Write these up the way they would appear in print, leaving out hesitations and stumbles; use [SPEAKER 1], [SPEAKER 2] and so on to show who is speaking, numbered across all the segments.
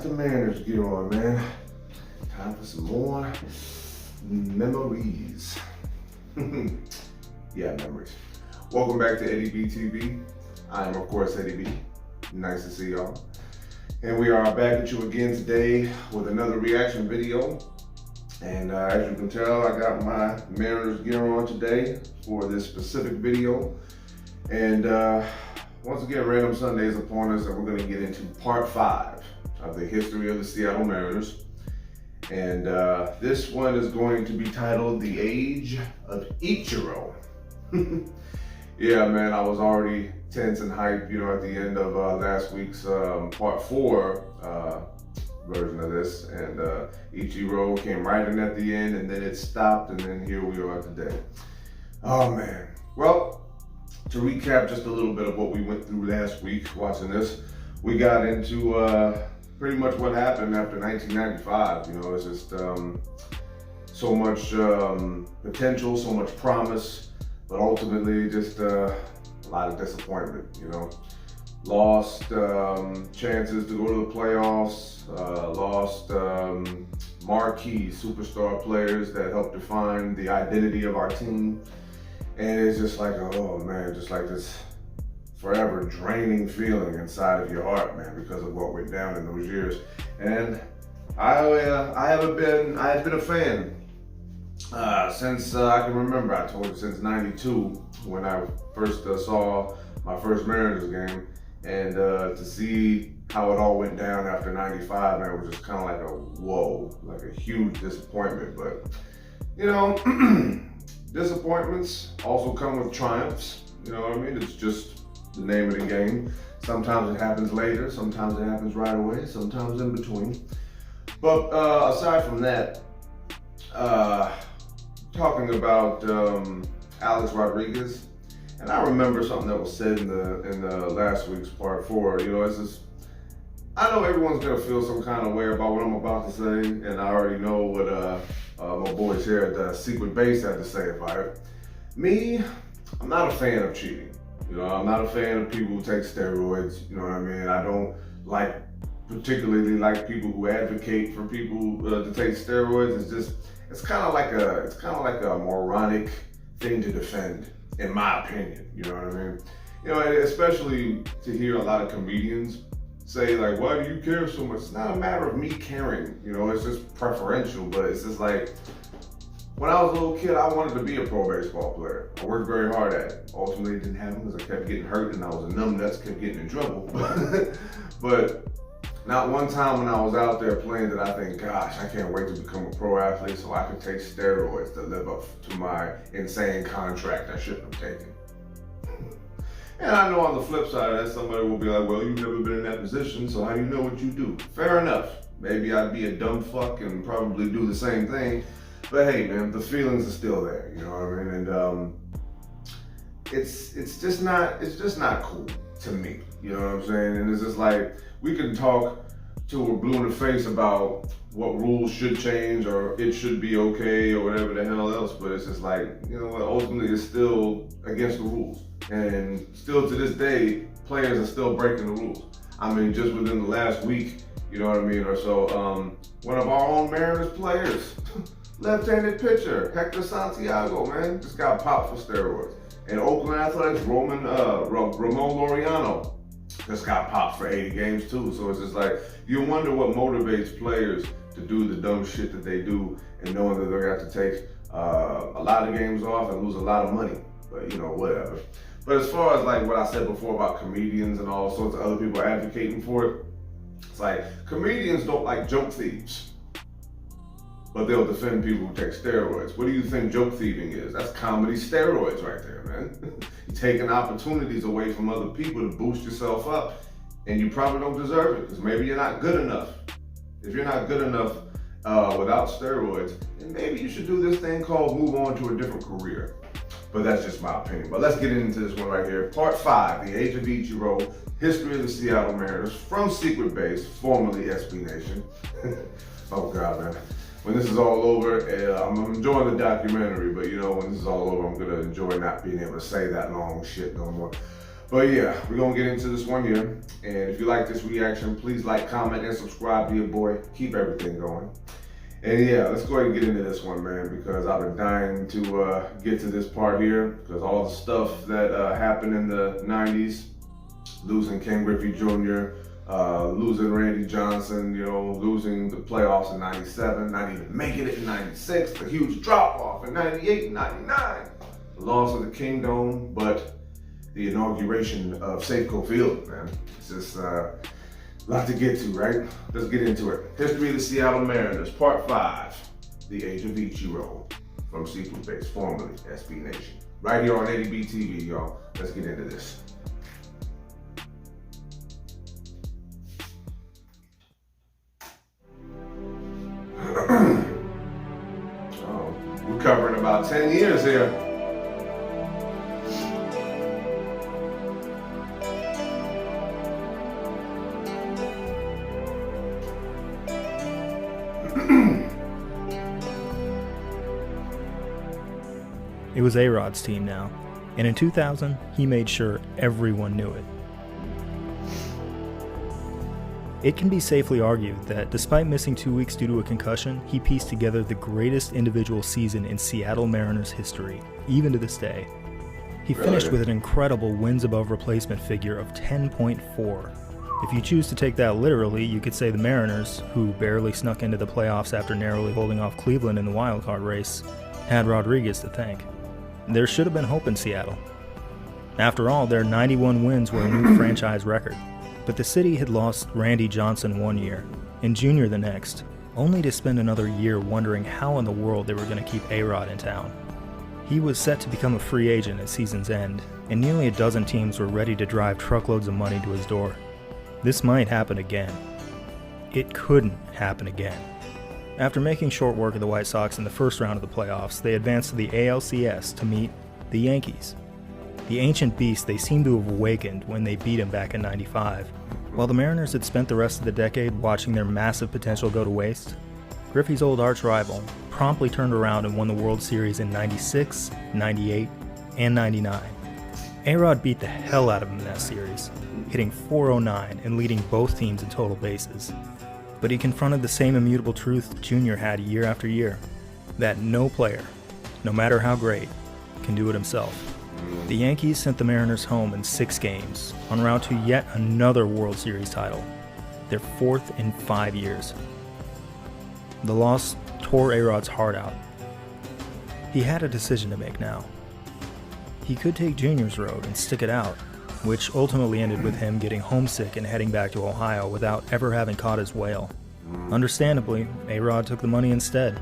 [SPEAKER 1] Got the manners gear on, man. Time for some more memories. Yeah, memories. Welcome back to Eddie B TV. I am, of course, Eddie B. Nice to see y'all. And we are back at you again today with another reaction video. And as you can tell, I got my Mariners gear on today for this specific video. And once again, Random Sunday is upon us, and we're going to get into part 5 of the history of the Seattle Mariners. And this one is going to be titled The Age of Ichiro. Yeah, man, I was already tense and hyped, at the end of last week's part 4 version of this. And Ichiro came right in at the end, and then it stopped, and then here we are today. Oh, man. Well, to recap just a little bit of what we went through last week watching this, we got into pretty much what happened after 1995. It's just so much potential, so much promise, but ultimately just a lot of disappointment. Lost chances to go to the playoffs, lost marquee superstar players that helped define the identity of our team. And it's just like, oh man, just like this forever draining feeling inside of your heart, man, because of what went down in those years. And I had been a fan since I can remember. I told you since '92 when I first saw my first Mariners game, and to see how it all went down after '95, man, was just kind of like a whoa, like a huge disappointment. But disappointments also come with triumphs. You know what I mean? It's just the name of the game. Sometimes it happens later, sometimes it happens right away, sometimes in between. But aside from that, talking about Alex Rodriguez, and I remember something that was said in the last week's part 4. It's just, I know everyone's gonna feel some kind of way about what I'm about to say, and I already know what my boys here at the Secret Base had to say about it. Me, I'm not a fan of cheating. I'm not a fan of people who take steroids. You know what I mean? I don't particularly like people who advocate for people to take steroids. It's kind of like a moronic thing to defend, in my opinion. You know what I mean? Especially to hear a lot of comedians say, like, why do you care so much? It's not a matter of me caring, it's just preferential. But it's just like, when I was a little kid, I wanted to be a pro baseball player. I worked very hard at it. Ultimately, it didn't happen because I kept getting hurt and I was a numbnuts, kept getting in trouble. But not one time when I was out there playing did I think, gosh, I can't wait to become a pro athlete so I could take steroids to live up to my insane contract I shouldn't have taken. And I know on the flip side of that, somebody will be like, well, you've never been in that position, so how do you know what you do? Fair enough. Maybe I'd be a dumb fuck and probably do the same thing. But hey, man, the feelings are still there, you know what I mean? And it's just not cool to me, you know what I'm saying? And it's just like, we can talk till we're blue in the face about what rules should change or it should be okay or whatever the hell else, but it's just like, what, ultimately it's still against the rules. And still to this day, players are still breaking the rules. I mean, just within the last week, you know what I mean, or so, one of our own Mariners players, left-handed pitcher, Hector Santiago, man, just got popped for steroids. And Oakland Athletics, Ramon Laureano just got popped for 80 games too. So it's just like, you wonder what motivates players to do the dumb shit that they do, and knowing that they're going to have to take a lot of games off and lose a lot of money. But whatever. But as far as like what I said before about comedians and all sorts of other people advocating for it, it's like, comedians don't like joke thieves, but they'll defend people who take steroids. What do you think joke thieving is? That's comedy steroids right there, man. You're taking opportunities away from other people to boost yourself up, and you probably don't deserve it, because maybe you're not good enough. If you're not good enough without steroids, then maybe you should do this thing called move on to a different career. But that's just my opinion. But let's get into this one right here. Part 5, The Age of Ichiro, History of the Seattle Mariners, from Secret Base, formerly SB Nation. Oh God, man. When this is all over, I'm enjoying the documentary, but when this is all over, I'm gonna enjoy not being able to say that long shit no more. But yeah, we're gonna get into this one here. And if you like this reaction, please like, comment, and subscribe to your boy. Keep everything going. And yeah, let's go ahead and get into this one, man, because I've been dying to get to this part here, because all the stuff that happened in the 90s, losing Ken Griffey Jr., losing Randy Johnson, losing the playoffs in 97, not even making it in 96, the huge drop off in 98 and 99, the loss of the Kingdom, but the inauguration of Safeco Field, man. It's just a lot to get to, right? Let's get into it. History of the Seattle Mariners, Part 5, The Age of Ichiro, from Seafood Base, formerly SB Nation. Right here on ADB TV, y'all. Let's get into this. We're covering about 10 years here.
[SPEAKER 2] It was A-Rod's team now, and in 2000, he made sure everyone knew it. It can be safely argued that despite missing 2 weeks due to a concussion, he pieced together the greatest individual season in Seattle Mariners history, even to this day. He finished with an incredible wins above replacement figure of 10.4. If you choose to take that literally, you could say the Mariners, who barely snuck into the playoffs after narrowly holding off Cleveland in the wildcard race, had Rodriguez to thank. There should have been hope in Seattle. After all, their 91 wins were a new franchise record. But the city had lost Randy Johnson one year, and Jr. the next, only to spend another year wondering how in the world they were going to keep A-Rod in town. He was set to become a free agent at season's end, and nearly a dozen teams were ready to drive truckloads of money to his door. This might happen again. It couldn't happen again. After making short work of the White Sox in the first round of the playoffs, they advanced to the ALCS to meet the Yankees. The ancient beast they seemed to have awakened when they beat him back in '95. While the Mariners had spent the rest of the decade watching their massive potential go to waste, Griffey's old arch-rival promptly turned around and won the World Series in '96, '98, and '99. A-Rod beat the hell out of him in that series, hitting .409 and leading both teams in total bases. But he confronted the same immutable truth Jr. had year after year, that no player, no matter how great, can do it himself. The Yankees sent the Mariners home in 6 games, en route to yet another World Series title, their 4th in 5 years. The loss tore A-Rod's heart out. He had a decision to make now. He could take Jr.'s road and stick it out, which ultimately ended with him getting homesick and heading back to Ohio without ever having caught his whale. Understandably, A-Rod took the money instead,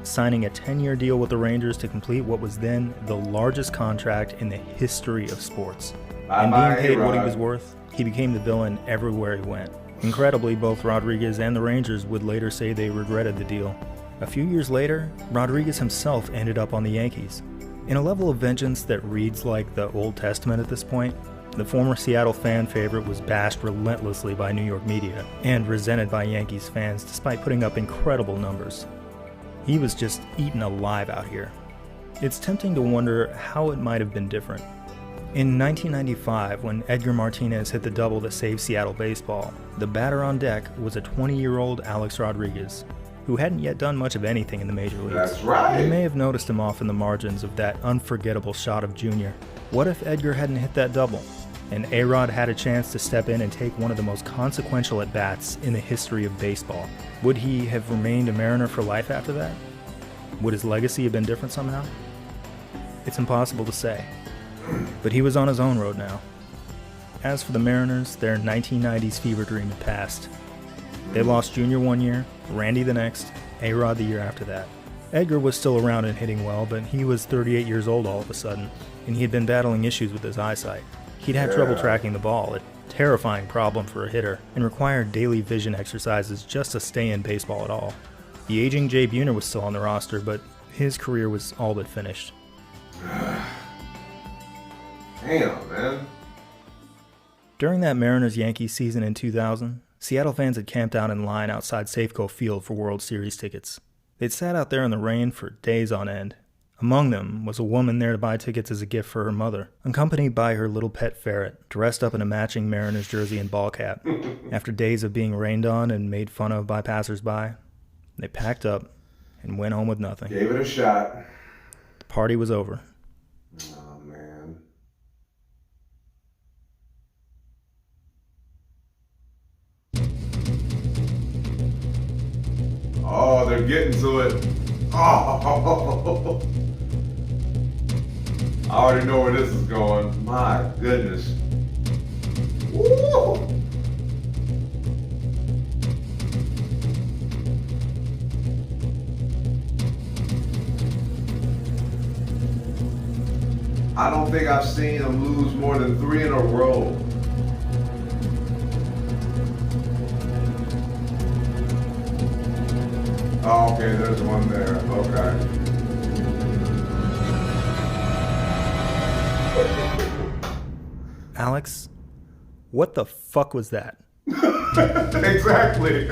[SPEAKER 2] signing a 10-year deal with the Rangers to complete what was then the largest contract in the history of sports. And being paid what he was worth, he became the villain everywhere he went. Incredibly, both Rodriguez and the Rangers would later say they regretted the deal. A few years later, Rodriguez himself ended up on the Yankees. In a level of vengeance that reads like the Old Testament at this point, the former Seattle fan favorite was bashed relentlessly by New York media and resented by Yankees fans despite putting up incredible numbers. He was just eaten alive out here. It's tempting to wonder how it might have been different. In 1995, when Edgar Martinez hit the double that saved Seattle baseball, the batter on deck was a 20-year-old Alex Rodriguez, who hadn't yet done much of anything in the major leagues.
[SPEAKER 1] That's right.
[SPEAKER 2] You may have noticed him off in the margins of that unforgettable shot of Jr. What if Edgar hadn't hit that double, and A-Rod had a chance to step in and take one of the most consequential at-bats in the history of baseball? Would he have remained a Mariner for life after that? Would his legacy have been different somehow? It's impossible to say. But he was on his own road now. As for the Mariners, their 1990s fever dream had passed. They lost Jr. one year, Randy the next, A-Rod the year after that. Edgar was still around and hitting well, but he was 38 years old all of a sudden, and he had been battling issues with his eyesight. He'd had trouble tracking the ball, a terrifying problem for a hitter, and required daily vision exercises just to stay in baseball at all. The aging Jay Buhner was still on the roster, but his career was all but finished.
[SPEAKER 1] Damn, man.
[SPEAKER 2] During that Mariners-Yankees season in 2000, Seattle fans had camped out in line outside Safeco Field for World Series tickets. They'd sat out there in the rain for days on end, Among them was a woman there to buy tickets as a gift for her mother, accompanied by her little pet ferret, dressed up in a matching Mariners jersey and ball cap. After days of being rained on and made fun of by passersby, they packed up and went home with nothing.
[SPEAKER 1] Gave it a shot.
[SPEAKER 2] The party was over.
[SPEAKER 1] Oh, man. Oh, they're getting to it. Oh, I already know where this is going. My goodness. Woo! I don't think I've seen him lose more than 3 in a row. Oh, okay, there's one there. Okay.
[SPEAKER 2] Alex, what the fuck was that?
[SPEAKER 1] Exactly.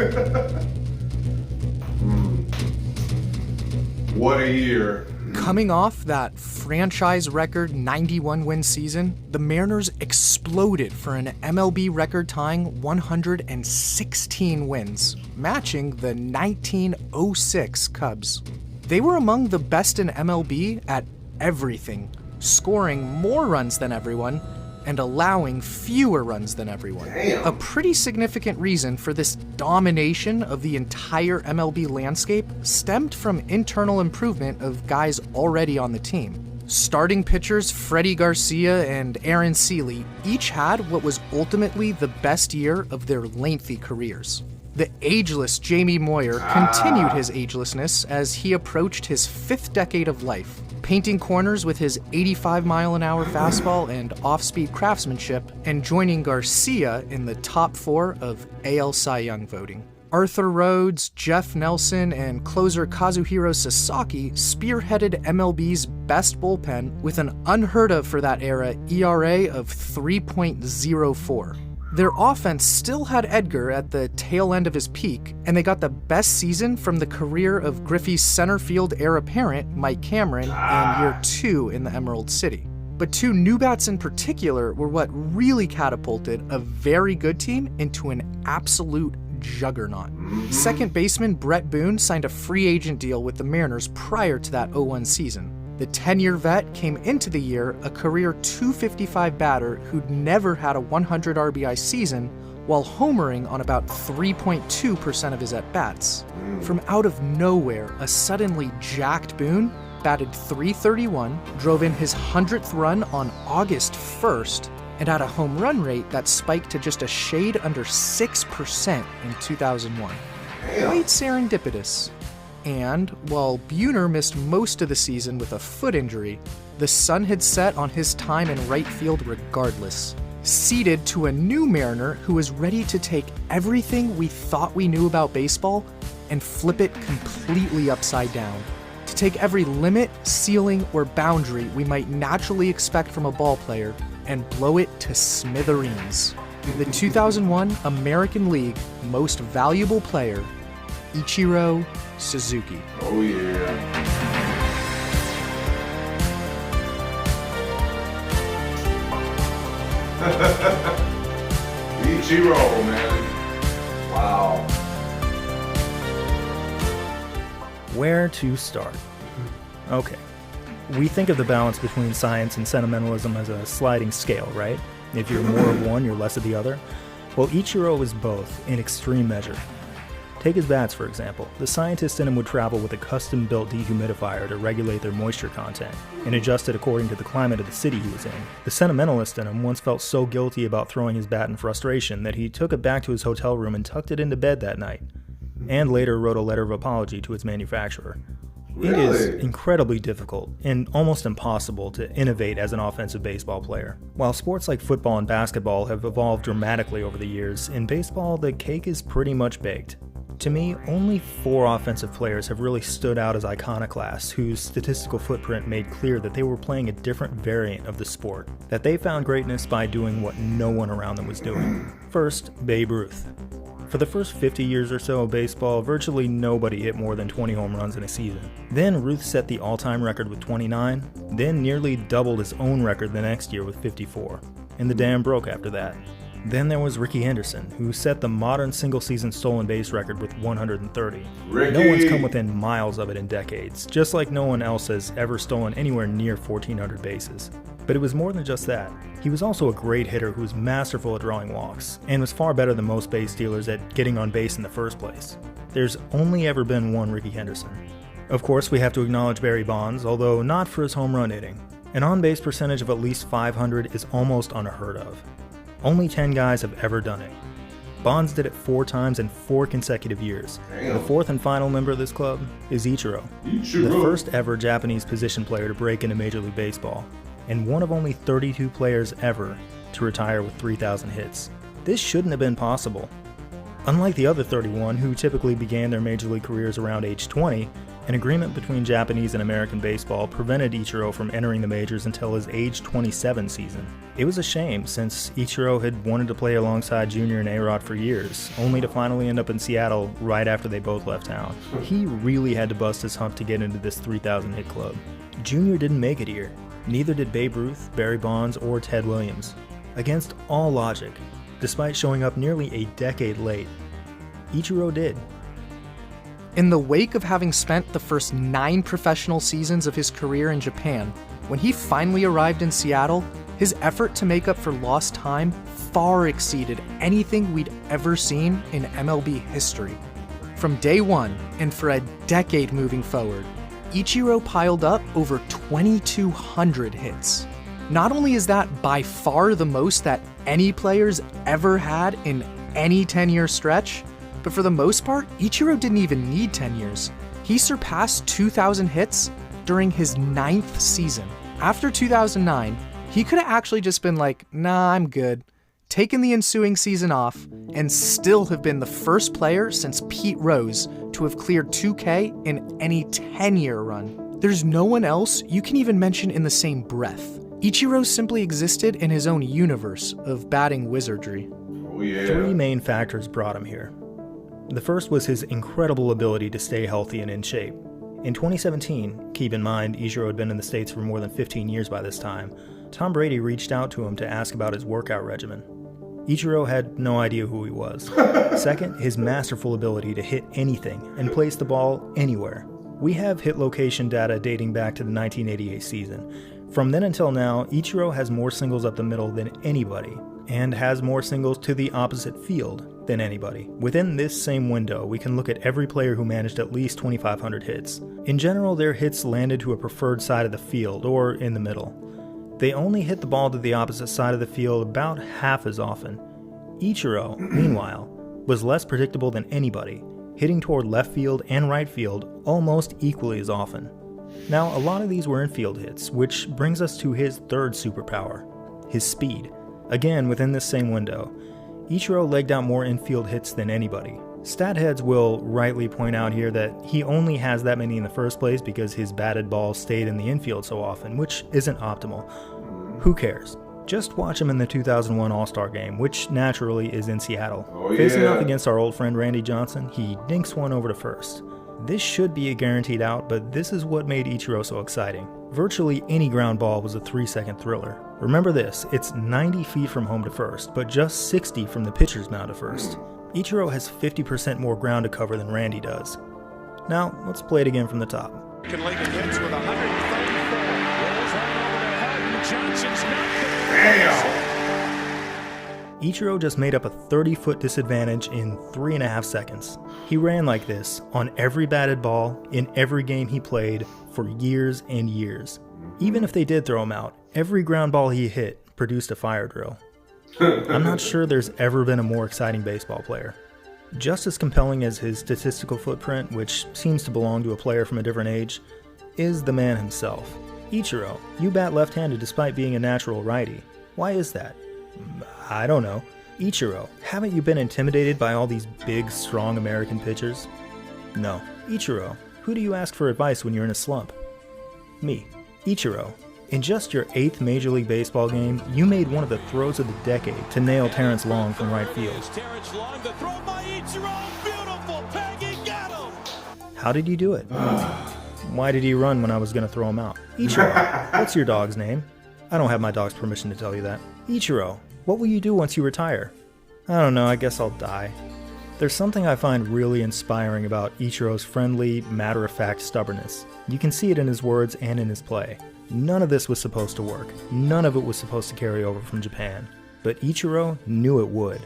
[SPEAKER 1] What a year.
[SPEAKER 3] Coming off that franchise record 91-win season, the Mariners exploded for an MLB record-tying 116 wins, matching the 1906 Cubs. They were among the best in MLB at everything, scoring more runs than everyone and allowing fewer runs than everyone.
[SPEAKER 1] Damn.
[SPEAKER 3] A pretty significant reason for this domination of the entire MLB landscape stemmed from internal improvement of guys already on the team. Starting pitchers Freddie Garcia and Aaron Seeley each had what was ultimately the best year of their lengthy careers. The ageless Jamie Moyer continued his agelessness as he approached his 5th decade of life, painting corners with his 85-mile-an-hour fastball and off-speed craftsmanship, and joining Garcia in the top 4 of AL Cy Young voting. Arthur Rhodes, Jeff Nelson, and closer Kazuhiro Sasaki spearheaded MLB's best bullpen with an unheard-of for that era ERA of 3.04. Their offense still had Edgar at the tail end of his peak, and they got the best season from the career of Griffey's center field heir apparent, Mike Cameron, in year 2 in the Emerald City. But 2 new bats in particular were what really catapulted a very good team into an absolute juggernaut. Second baseman Brett Boone signed a free agent deal with the Mariners prior to that 01 season. The 10-year vet came into the year a career .255 batter who'd never had a 100 RBI season, while homering on about 3.2% of his at-bats. From out of nowhere, a suddenly jacked Boone batted .331, drove in his 100th run on August 1st, and had a home run rate that spiked to just a shade under 6% in 2001. Quite serendipitous. And while Buhner missed most of the season with a foot injury, the sun had set on his time in right field regardless. Seeded to a new Mariner who was ready to take everything we thought we knew about baseball and flip it completely upside down. To take every limit, ceiling, or boundary we might naturally expect from a ball player and blow it to smithereens. The 2001 American League Most Valuable Player, Ichiro Suzuki.
[SPEAKER 1] Oh, yeah. Ichiro, man. Wow.
[SPEAKER 2] Where to start? Okay. We think of the balance between science and sentimentalism as a sliding scale, right? If you're more of one, you're less of the other. Well, Ichiro is both in extreme measure. Take his bats, for example. The scientist in him would travel with a custom-built dehumidifier to regulate their moisture content and adjust it according to the climate of the city he was in. The sentimentalist in him once felt so guilty about throwing his bat in frustration that he took it back to his hotel room and tucked it into bed that night, and later wrote a letter of apology to its manufacturer. It is incredibly difficult and almost impossible to innovate as an offensive baseball player. While sports like football and basketball have evolved dramatically over the years, in baseball the cake is pretty much baked. To me, only 4 offensive players have really stood out as iconoclasts whose statistical footprint made clear that they were playing a different variant of the sport, that they found greatness by doing what no one around them was doing. First, Babe Ruth. For the first 50 years or so of baseball, virtually nobody hit more than 20 home runs in a season. Then Ruth set the all-time record with 29, then nearly doubled his own record the next year with 54. And the dam broke after that. Then there was Rickey Henderson, who set the modern single-season stolen base record with 130.
[SPEAKER 1] Ricky!
[SPEAKER 2] No one's come within miles of it in decades, just like no one else has ever stolen anywhere near 1,400 bases. But it was more than just that. He was also a great hitter who was masterful at drawing walks, and was far better than most base stealers at getting on base in the first place. There's only ever been one Rickey Henderson. Of course, we have to acknowledge Barry Bonds, although not for his home run hitting. An on-base percentage of at least 500 is almost unheard of. Only 10 guys have ever done it. Bonds did it 4 times in 4 consecutive years.
[SPEAKER 1] Damn.
[SPEAKER 2] The fourth and final member of this club is Ichiro, the first ever Japanese position player to break into Major League Baseball, and one of only 32 players ever to retire with 3,000 hits. This shouldn't have been possible. Unlike the other 31 who typically began their Major League careers around age 20, an agreement between Japanese and American baseball prevented Ichiro from entering the majors until his age 27 season. It was a shame, since Ichiro had wanted to play alongside Junior and A-Rod for years, only to finally end up in Seattle right after they both left town. He really had to bust his hump to get into this 3,000 hit club. Junior didn't make it here. Neither did Babe Ruth, Barry Bonds, or Ted Williams. Against all logic, despite showing up nearly a decade late, Ichiro did.
[SPEAKER 3] In the wake of having spent the first 9 professional seasons of his career in Japan, when he finally arrived in Seattle, his effort to make up for lost time far exceeded anything we'd ever seen in MLB history. From day one, and for a decade moving forward, Ichiro piled up over 2,200 hits. Not only is that by far the most that any player's ever had in any 10-year stretch, but for the most part, Ichiro didn't even need 10 years. He surpassed 2,000 hits during his 9th season. After 2009, he could have actually just been like, nah, I'm good, taken the ensuing season off, and still have been the first player since Pete Rose to have cleared 2K in any 10-year run. There's no one else you can even mention in the same breath. Ichiro simply existed in his own universe of batting wizardry.
[SPEAKER 1] Oh, yeah.
[SPEAKER 2] 3 main factors brought him here. The first was his incredible ability to stay healthy and in shape. In 2017, keep in mind Ichiro had been in the States for more than 15 years by this time, Tom Brady reached out to him to ask about his workout regimen. Ichiro had no idea who he was. Second, his masterful ability to hit anything and place the ball anywhere. We have hit location data dating back to the 1988 season. From then until now, Ichiro has more singles up the middle than anybody, and has more singles to the opposite field than anybody. Within this same window, we can look at every player who managed at least 2,500 hits. In general, their hits landed to a preferred side of the field, or in the middle. They only hit the ball to the opposite side of the field about half as often. Ichiro, meanwhile, was less predictable than anybody, hitting toward left field and right field almost equally as often. Now, a lot of these were infield hits, which brings us to his third superpower, his speed. Again, within this same window, Ichiro legged out more infield hits than anybody. Stat heads will rightly point out here that he only has that many in the first place because his batted ball stayed in the infield so often, which isn't optimal. Who cares? Just watch him in the 2001 All-Star Game, which naturally is in Seattle. Facing off against our old friend Randy Johnson, he dinks one over to first. This should be a guaranteed out, but this is what made Ichiro so exciting. Virtually any ground ball was a 3-second thriller. Remember this, it's 90 feet from home to first, but just 60 from the pitcher's mound to first. Ichiro has 50% more ground to cover than Randy does. Now, let's play it again from the top.
[SPEAKER 4] Lincoln hits with 134. Rolls right over to Hutton. Johnson's not there.
[SPEAKER 1] Damn!
[SPEAKER 2] Ichiro just made up a 30-foot disadvantage in 3.5 seconds. He ran like this on every batted ball in every game he played for years and years. Even if they did throw him out, every ground ball he hit produced a fire drill. I'm not sure there's ever been a more exciting baseball player. Just as compelling as his statistical footprint, which seems to belong to a player from a different age, is the man himself. Ichiro, you bat left-handed despite being a natural righty. Why is that? I don't know. Ichiro, haven't you been intimidated by all these big, strong American pitchers? No. Ichiro, who do you ask for advice when you're in a slump? Me. Ichiro, In just your 8th Major League Baseball game, you made one of the throws of the decade to nail Terrence Long from right field.
[SPEAKER 4] Terrence Long, the throw by Ichiro, beautiful, Peggy got him.
[SPEAKER 2] How did you do it? Why did he run when I was going to throw him out? Ichiro, what's your dog's name? I don't have my dog's permission to tell you that. Ichiro, what will you do once you retire? I don't know, I guess I'll die. There's something I find really inspiring about Ichiro's friendly, matter-of-fact stubbornness. You can see it in his words and in his play. None of this was supposed to work. None of it was supposed to carry over from Japan. But Ichiro knew it would.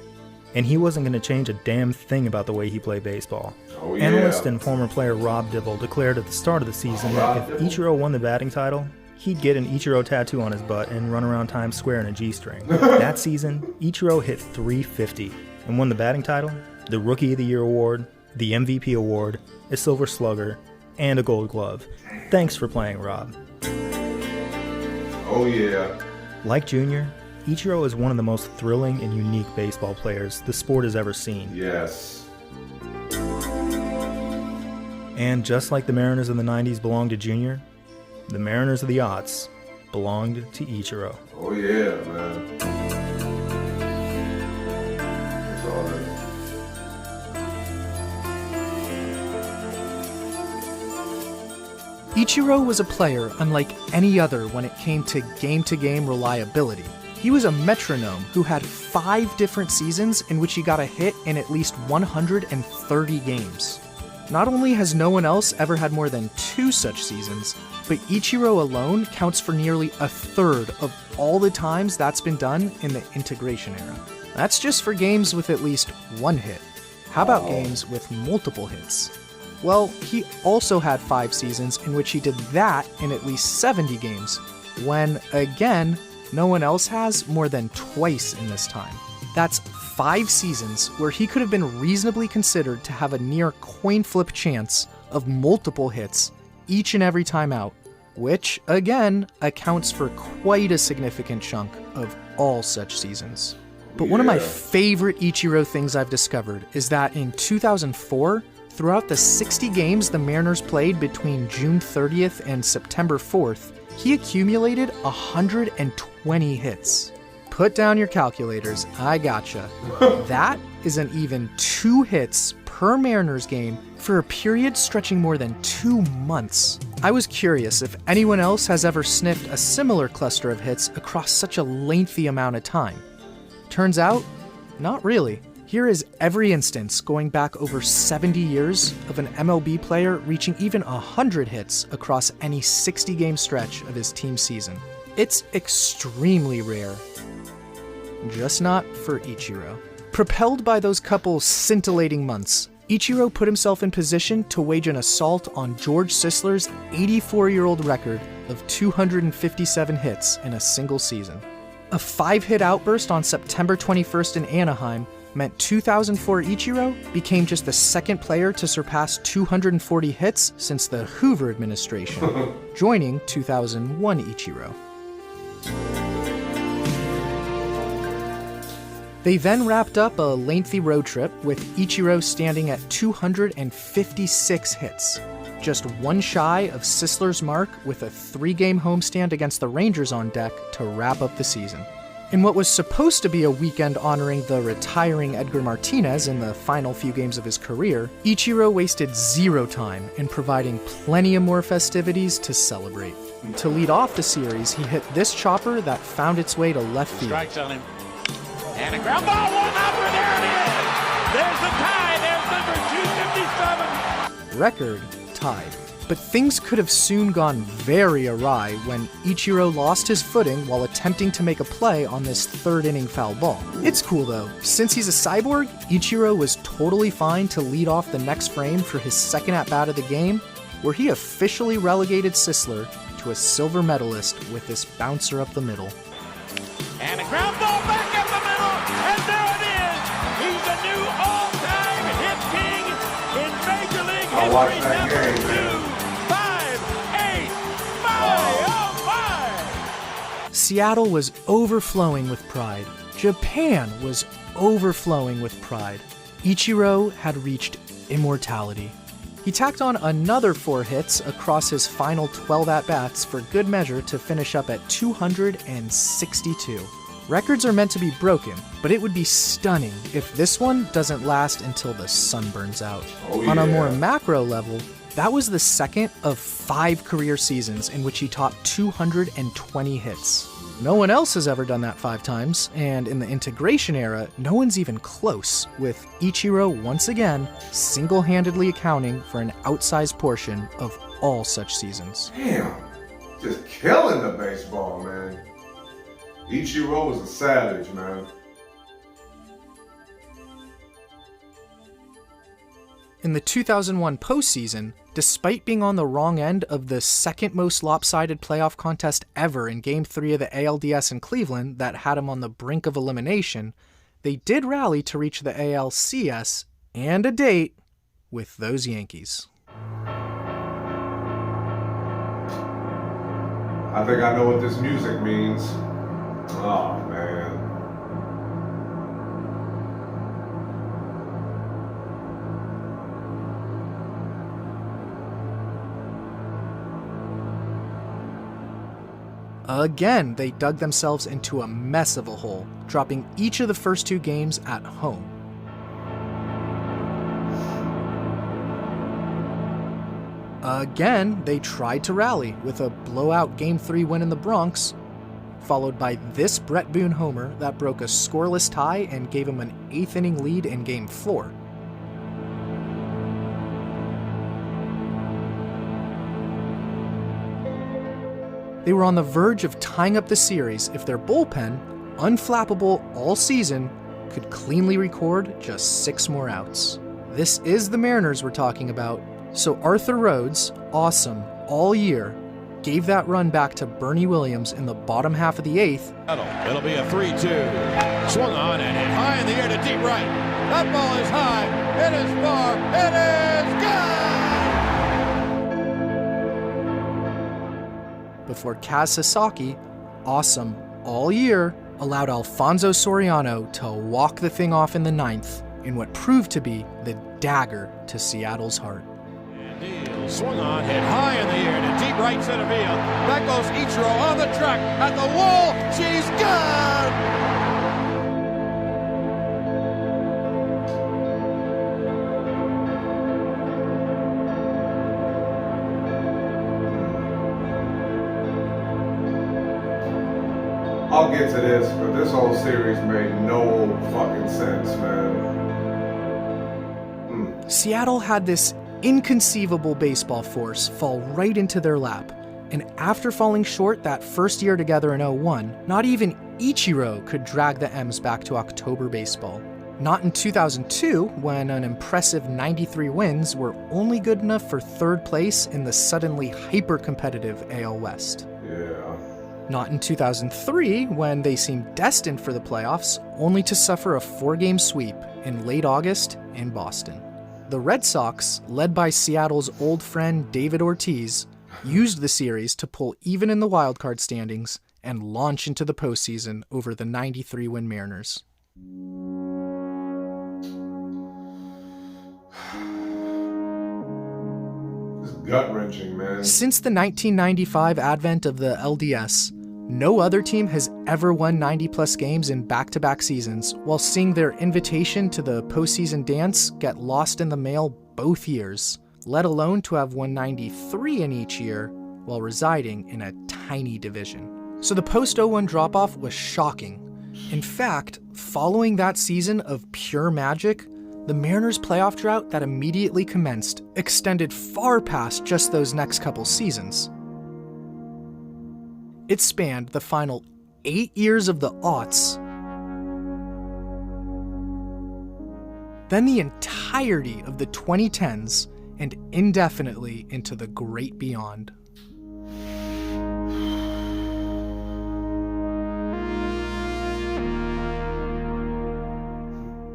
[SPEAKER 2] And he wasn't going to change a damn thing about the way he played baseball.
[SPEAKER 1] Oh, yeah.
[SPEAKER 2] Analyst and former player Rob Dibble declared at the start of the season that if Ichiro won the batting title, he'd get an Ichiro tattoo on his butt and run around Times Square in a G-string. That season, Ichiro hit .350 and won the batting title, the Rookie of the Year award, the MVP award, a Silver Slugger, and a Gold Glove. Thanks for playing, Rob.
[SPEAKER 1] Oh, yeah.
[SPEAKER 2] Like Junior, Ichiro is one of the most thrilling and unique baseball players the sport has ever seen.
[SPEAKER 1] Yes.
[SPEAKER 2] And just like the Mariners of the 90s belonged to Junior, the Mariners of the aughts belonged to Ichiro.
[SPEAKER 1] Oh, yeah, man. That's all that is.
[SPEAKER 3] Ichiro was a player unlike any other when it came to game-to-game reliability. He was a metronome who had 5 different seasons in which he got a hit in at least 130 games. Not only has no one else ever had more than 2 such seasons, but Ichiro alone counts for nearly a third of all the times that's been done in the integration era. That's just for games with at least 1 hit. How about games with multiple hits? Well, he also had 5 seasons in which he did that in at least 70 games, when, again, no one else has more than twice in this time. That's 5 seasons where he could have been reasonably considered to have a near coin flip chance of multiple hits each and every time out, which, again, accounts for quite a significant chunk of all such seasons. But one of my favorite Ichiro things I've discovered is that in 2004, throughout the 60 games the Mariners played between June 30th and September 4th, he accumulated 120 hits. Put down your calculators, I gotcha. That is an even 2 hits per Mariners game for a period stretching more than 2 months. I was curious if anyone else has ever sniffed a similar cluster of hits across such a lengthy amount of time. Turns out, not really. Here is every instance going back over 70 years of an MLB player reaching even 100 hits across any 60-game stretch of his team season. It's extremely rare. Just not for Ichiro. Propelled by those couple scintillating months, Ichiro put himself in position to wage an assault on George Sisler's 84-year-old record of 257 hits in a single season. A 5-hit outburst on September 21st in Anaheim meant 2004 Ichiro became just the second player to surpass 240 hits since the Hoover administration, joining 2001 Ichiro. They then wrapped up a lengthy road trip with Ichiro standing at 256 hits, just 1 shy of Sisler's mark, with a 3-game homestand against the Rangers on deck to wrap up the season. In what was supposed to be a weekend honoring the retiring Edgar Martinez in the final few games of his career, Ichiro wasted 0 time in providing plenty of more festivities to celebrate. To lead off the series, he hit this chopper that found its way to left field.
[SPEAKER 4] Strikes on him. And a ground ball, 1 over, there it is! There's the tie, there's number 257!
[SPEAKER 3] Record tied. But things could have soon gone very awry when Ichiro lost his footing while attempting to make a play on this 3rd-inning foul ball. It's cool though. Since he's a cyborg, Ichiro was totally fine to lead off the next frame for his second at-bat of the game, where he officially relegated Sisler to a silver medalist with this bouncer up the middle.
[SPEAKER 4] And a ground ball back up the middle, and there it is! He's the new all-time hit king in Major League history, number 258-505!
[SPEAKER 3] Seattle was overflowing with pride. Japan was overflowing with pride. Ichiro had reached immortality. He tacked on another 4 hits across his final 12 at-bats for good measure to finish up at 262. Records are meant to be broken, but it would be stunning if this one doesn't last until the sun burns out.
[SPEAKER 1] Oh, yeah.
[SPEAKER 3] On a more macro level, that was the second of 5 career seasons in which he topped 220 hits. No one else has ever done that 5 times, and in the integration era, no one's even close, with Ichiro once again single-handedly accounting for an outsized portion of all such seasons.
[SPEAKER 1] Damn, just killing the baseball, man. Ichiro was a savage, man.
[SPEAKER 3] In the 2001 postseason, despite being on the wrong end of the second most lopsided playoff contest ever in Game 3 of the ALDS in Cleveland that had him on the brink of elimination, they did rally to reach the ALCS and a date with those Yankees.
[SPEAKER 1] I think I know what this music means. Oh, man.
[SPEAKER 3] Again, they dug themselves into a mess of a hole, dropping each of the first 2 games at home. Again, they tried to rally with a blowout Game 3 win in the Bronx, followed by this Brett Boone homer that broke a scoreless tie and gave him an 8th inning lead in Game 4. They were on the verge of tying up the series if their bullpen, unflappable all season, could cleanly record just 6 more outs. This is the Mariners we're talking about, so Arthur Rhodes, awesome all year, gave that run back to Bernie Williams in the bottom half of the 8th.
[SPEAKER 4] It'll be a 3-2. Swung on and hit high in the air to deep right. That ball is high. It is far. It is gone!
[SPEAKER 3] Before Kaz Sasaki, awesome all year, allowed Alfonso Soriano to walk the thing off in the 9th in what proved to be the dagger to Seattle's heart.
[SPEAKER 4] Neal swung on, hit high in the air to deep right center field. Back goes Ichiro on the track at the wall. She's gone!
[SPEAKER 1] I'll get to this, but this whole series made no fucking sense, man.
[SPEAKER 3] Seattle had this inconceivable baseball force fall right into their lap, and after falling short that first year together in 01, not even Ichiro could drag the M's back to October baseball. Not in 2002, when an impressive 93 wins were only good enough for 3rd place in the suddenly hyper-competitive AL West.
[SPEAKER 1] Yeah.
[SPEAKER 3] Not in 2003, when they seemed destined for the playoffs, only to suffer a 4-game sweep in late August in Boston. The Red Sox, led by Seattle's old friend David Ortiz, used the series to pull even in the wildcard standings and launch into the postseason over the 93-win Mariners.
[SPEAKER 1] It's gut-wrenching, man.
[SPEAKER 3] Since the 1995 advent of the LDS, no other team has ever won 90-plus games in back-to-back seasons, while seeing their invitation to the postseason dance get lost in the mail both years, let alone to have won 93 in each year while residing in a tiny division. So the post-01 drop-off was shocking. In fact, following that season of pure magic, the Mariners' playoff drought that immediately commenced extended far past just those next couple seasons. It spanned the final 8 years of the aughts, then the entirety of the 2010s, and indefinitely into the great beyond.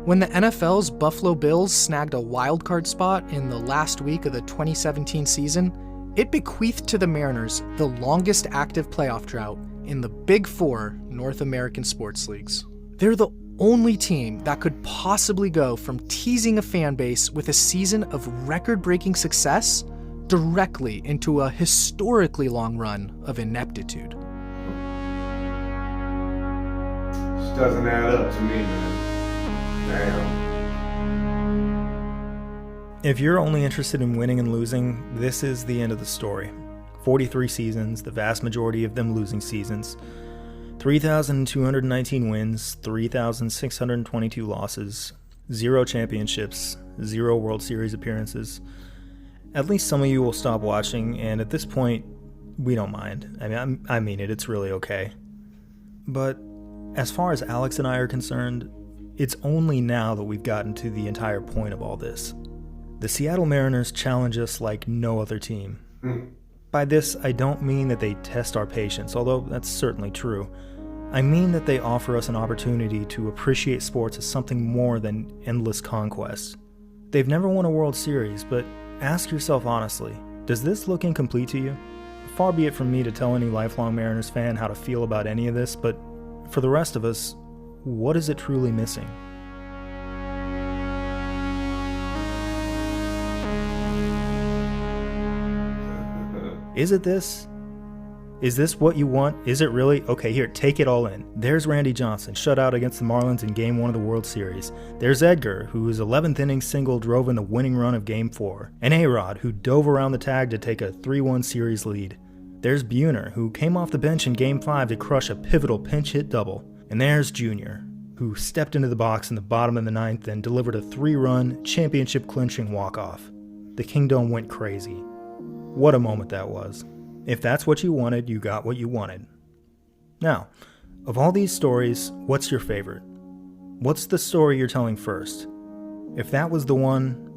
[SPEAKER 3] When the NFL's Buffalo Bills snagged a wildcard spot in the last week of the 2017 season, it bequeathed to the Mariners the longest active playoff drought in the Big Four North American sports leagues. They're the only team that could possibly go from teasing a fan base with a season of record-breaking success directly into a historically long run of ineptitude.
[SPEAKER 1] This doesn't add up to me, man. Damn.
[SPEAKER 2] If you're only interested in winning and losing, this is the end of the story. 43 seasons, the vast majority of them losing seasons. 3,219 wins, 3,622 losses, 0 championships, 0 World Series appearances. At least some of you will stop watching, and at this point, we don't mind. I mean it, it's really okay. But as far as Alex and I are concerned, it's only now that we've gotten to the entire point of all this. The Seattle Mariners challenge us like no other team. By this, I don't mean that they test our patience, although that's certainly true. I mean that they offer us an opportunity to appreciate sports as something more than endless conquest. They've never won a World Series, but ask yourself honestly, does this look incomplete to you? Far be it from me to tell any lifelong Mariners fan how to feel about any of this, but for the rest of us, what is it truly missing? Is it this? Is this what you want? Is it really? Okay, here, take it all in. There's Randy Johnson, shut out against the Marlins in Game 1 of the World Series. There's Edgar, whose 11th inning single drove in the winning run of Game 4. And A-Rod, who dove around the tag to take a 3-1 series lead. There's Buhner, who came off the bench in Game 5 to crush a pivotal pinch hit double. And there's Jr., who stepped into the box in the bottom of the 9th and delivered a 3-run, championship-clinching walk-off. The Kingdom went crazy. What a moment that was. If that's what you wanted, you got what you wanted. Now, of all these stories, what's your favorite? What's the story you're telling first? If that was the one,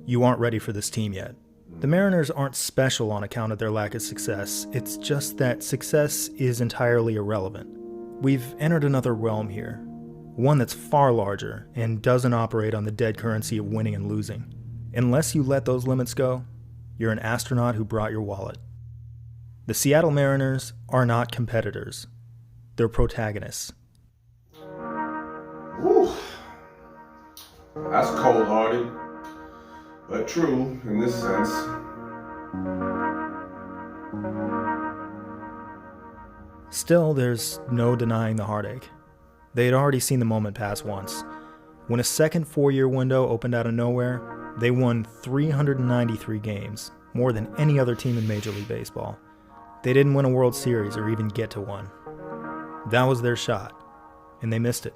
[SPEAKER 2] you aren't ready for this team yet. The Mariners aren't special on account of their lack of success. It's just that success is entirely irrelevant. We've entered another realm here, one that's far larger and doesn't operate on the dead currency of winning and losing. Unless you let those limits go, you're an astronaut who brought your wallet. The Seattle Mariners are not competitors. They're protagonists.
[SPEAKER 1] Whew. That's cold-hearted, but true in this sense.
[SPEAKER 2] Still, there's no denying the heartache. They had already seen the moment pass once. When a second 4-year window opened out of nowhere, they won 393 games, more than any other team in Major League Baseball. They didn't win a World Series or even get to one. That was their shot, and they missed it.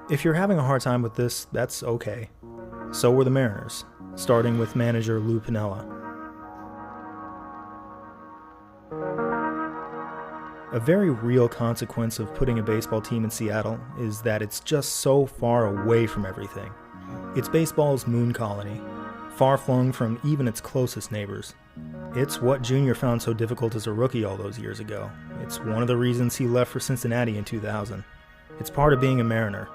[SPEAKER 2] If you're having a hard time with this, that's okay. So were the Mariners, starting with manager Lou Piniella. A very real consequence of putting a baseball team in Seattle is that it's just so far away from everything. It's baseball's moon colony, far-flung from even its closest neighbors. It's what Junior found so difficult as a rookie all those years ago. It's one of the reasons he left for Cincinnati in 2000. It's part of being a Mariner.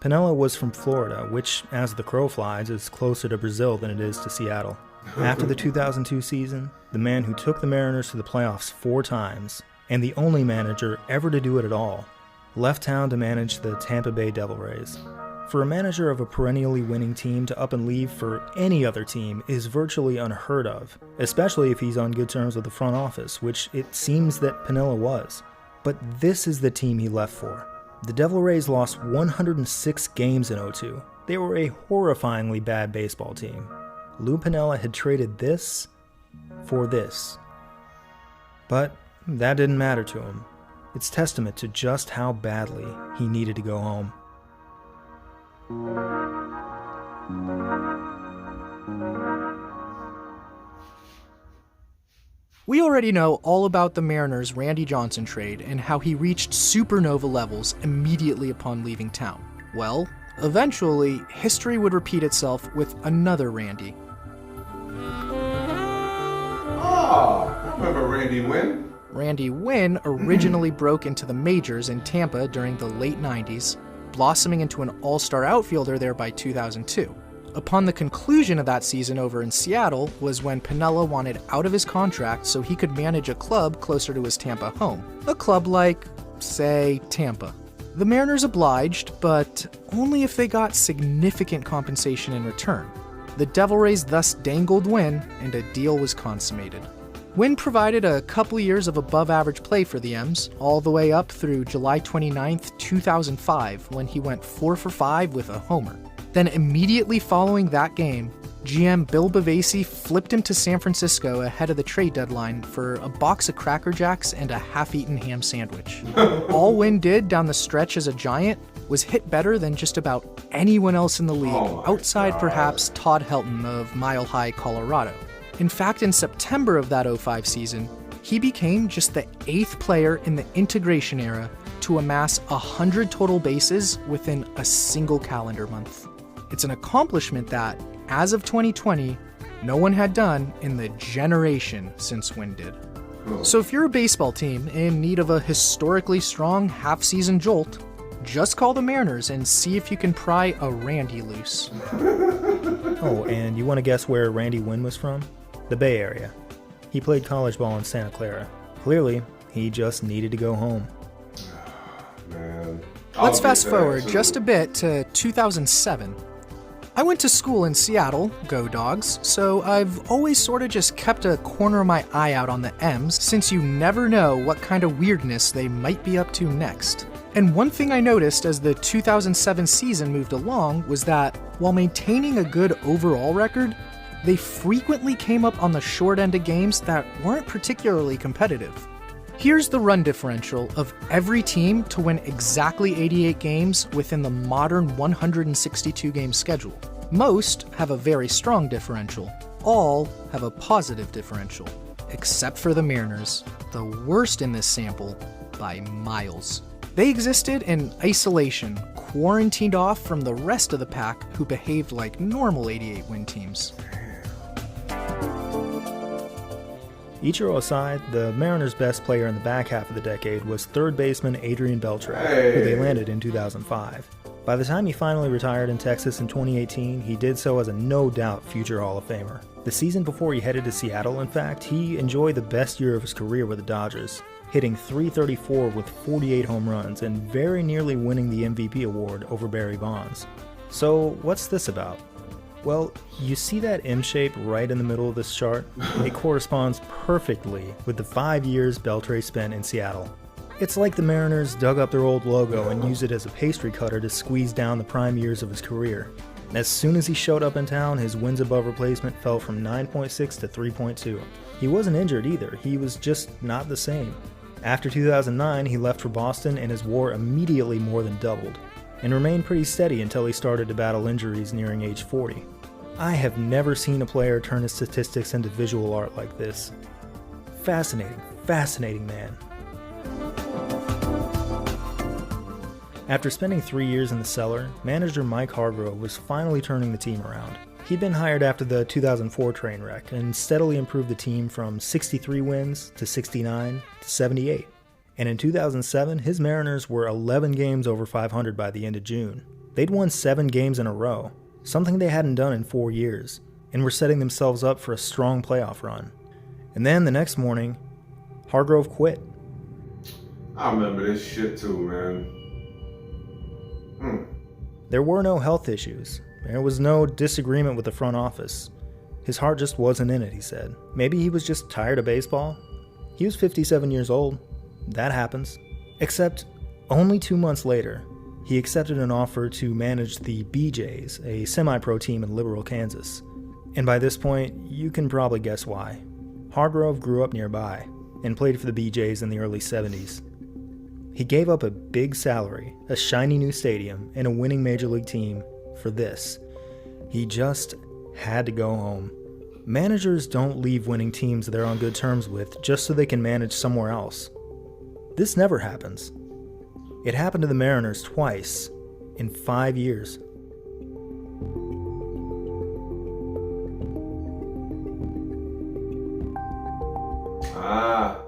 [SPEAKER 2] Piniella was from Florida, which, as the crow flies, is closer to Brazil than it is to Seattle. After the 2002 season, the man who took the Mariners to the playoffs 4 times, and the only manager ever to do it at all, left town to manage the Tampa Bay Devil Rays. For a manager of a perennially winning team to up and leave for any other team is virtually unheard of, especially if he's on good terms with the front office, which it seems that Piniella was. But this is the team he left for. The Devil Rays lost 106 games in 2002. They were a horrifyingly bad baseball team. Lou Piniella had traded this for this. But that didn't matter to him. It's testament to just how badly he needed to go home.
[SPEAKER 3] We already know all about the Mariners' Randy Johnson trade and how he reached supernova levels immediately upon leaving town. Well, eventually, history would repeat itself with another Randy.
[SPEAKER 1] Oh, I remember Randy Wynn.
[SPEAKER 3] Randy Wynn originally broke into the majors in Tampa during the late 90s, blossoming into an all-star outfielder there by 2002. Upon the conclusion of that season over in Seattle was when Piniella wanted out of his contract so he could manage a club closer to his Tampa home. A club like, say, Tampa. The Mariners obliged, but only if they got significant compensation in return. The Devil Rays thus dangled Wynn, and a deal was consummated. Wynn provided a couple years of above-average play for the M's, all the way up through July 29, 2005, when he went 4 for 5 with a homer. Then immediately following that game, GM Bill Bavasi flipped him to San Francisco ahead of the trade deadline for a box of Cracker Jacks and a half-eaten ham sandwich. All Wynn did down the stretch as a Giant was hit better than just about anyone else in the league, outside perhaps Todd Helton of Mile High, Colorado. In fact, in September of that 05 season, he became just the 8th player in the integration era to amass 100 total bases within a single calendar month. It's an accomplishment that, as of 2020, no one had done in the generation since Wynn did. So if you're a baseball team in need of a historically strong half-season jolt, just call the Mariners and see if you can pry a Randy loose.
[SPEAKER 2] Oh, and you want to guess where Randy Wynn was from? The Bay Area. He played college ball in Santa Clara. Clearly, he just needed to go home.
[SPEAKER 1] Man.
[SPEAKER 3] Let's fast forward just a bit to 2007. I went to school in Seattle, go Dogs, so I've always sort of just kept a corner of my eye out on the M's, since you never know what kind of weirdness they might be up to next. And one thing I noticed as the 2007 season moved along was that, while maintaining a good overall record, they frequently came up on the short end of games that weren't particularly competitive. Here's the run differential of every team to win exactly 88 games within the modern 162-game schedule. Most have a very strong differential. All have a positive differential, except for the Mariners, the worst in this sample by miles. They existed in isolation, quarantined off from the rest of the pack who behaved like normal 88-win teams.
[SPEAKER 2] Ichiro aside, the Mariners' best player in the back half of the decade was third baseman Adrian Beltre, who they landed in 2005. By the time he finally retired in Texas in 2018, he did so as a no-doubt future Hall of Famer. The season before he headed to Seattle, in fact, he enjoyed the best year of his career with the Dodgers, hitting .334 with 48 home runs and very nearly winning the MVP award over Barry Bonds. So what's this about? Well, you see that M shape right in the middle of this chart? It corresponds perfectly with the 5 years Beltre spent in Seattle. It's like the Mariners dug up their old logo and used it as a pastry cutter to squeeze down the prime years of his career. As soon as he showed up in town, his wins above replacement fell from 9.6 to 3.2. He wasn't injured either, he was just not the same. After 2009, he left for Boston and his WAR immediately more than doubled, and remained pretty steady until he started to battle injuries nearing age 40. I have never seen a player turn his statistics into visual art like this. Fascinating, fascinating man. After spending 3 years in the cellar, manager Mike Hargrove was finally turning the team around. He'd been hired after the 2004 train wreck and steadily improved the team from 63 wins to 69 to 78. And in 2007, his Mariners were 11 games over 500 by the end of June. They'd won 7 games in a row, something they hadn't done in 4 years, and were setting themselves up for a strong playoff run. And then the next morning, Hargrove quit.
[SPEAKER 1] I remember this shit too, man.
[SPEAKER 2] There were no health issues. There was no disagreement with the front office. His heart just wasn't in it, he said. Maybe he was just tired of baseball. He was 57 years old. That happens. Except, only 2 months later, he accepted an offer to manage the BJs, a semi-pro team in Liberal, Kansas. And by this point, you can probably guess why. Hargrove grew up nearby and played for the BJs in the early 70s. He gave up a big salary, a shiny new stadium, and a winning major league team for this. He just had to go home. Managers don't leave winning teams they're on good terms with just so they can manage somewhere else. This never happens. It happened to the Mariners twice in 5 years.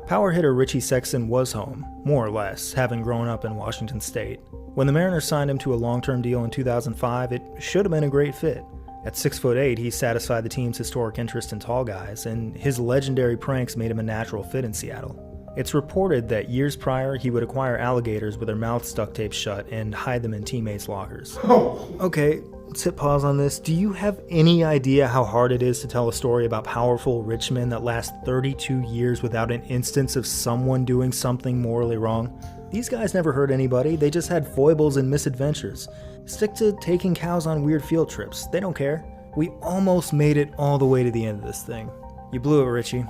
[SPEAKER 2] Power hitter Richie Sexson was home, more or less, having grown up in Washington State. When the Mariners signed him to a long-term deal in 2005, it should have been a great fit. At 6'8", he satisfied the team's historic interest in tall guys, and his legendary pranks made him a natural fit in Seattle. It's reported that years prior, he would acquire alligators with their mouths duct taped shut and hide them in teammates' lockers. Okay, let's hit pause on this. Do you have any idea how hard it is to tell a story about powerful rich men that last 32 years without an instance of someone doing something morally wrong? These guys never hurt anybody, they just had foibles and misadventures. Stick to taking cows on weird field trips, they don't care. We almost made it all the way to the end of this thing. You blew it, Richie.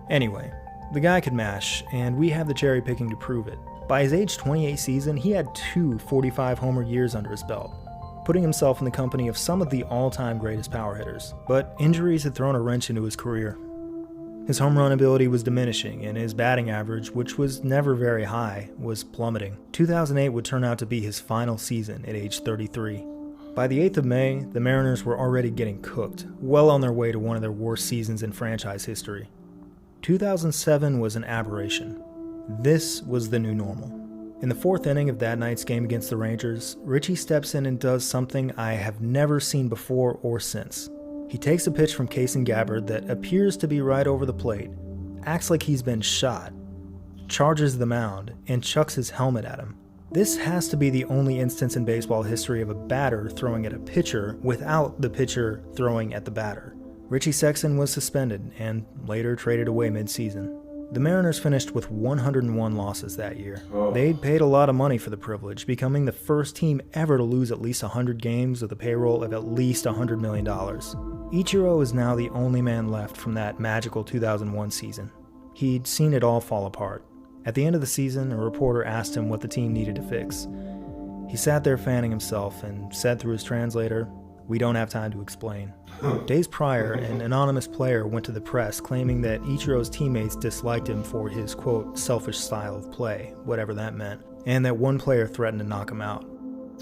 [SPEAKER 2] Anyway, the guy could mash, and we have the cherry picking to prove it. By his age 28 season, he had 2 45 homer years under his belt, putting himself in the company of some of the all-time greatest power hitters. But injuries had thrown a wrench into his career. His home run ability was diminishing, and his batting average, which was never very high, was plummeting. 2008 would turn out to be his final season at age 33. By the 8th of May, the Mariners were already getting cooked, well on their way to one of their worst seasons in franchise history. 2007 was an aberration. This was the new normal. In the 4th inning of that night's game against the Rangers, Richie steps in and does something I have never seen before or since. He takes a pitch from Kason Gabbard that appears to be right over the plate, acts like he's been shot, charges the mound, and chucks his helmet at him. This has to be the only instance in baseball history of a batter throwing at a pitcher without the pitcher throwing at the batter. Richie Sexson was suspended and later traded away mid-season. The Mariners finished with 101 losses that year. They'd paid a lot of money for the privilege, becoming the first team ever to lose at least 100 games with a payroll of at least $100 million. Ichiro is now the only man left from that magical 2001 season. He'd seen it all fall apart. At the end of the season, a reporter asked him what the team needed to fix. He sat there fanning himself and said through his translator, "We don't have time to explain." Days prior, an anonymous player went to the press claiming that Ichiro's teammates disliked him for his, quote, selfish style of play, whatever that meant, and that one player threatened to knock him out.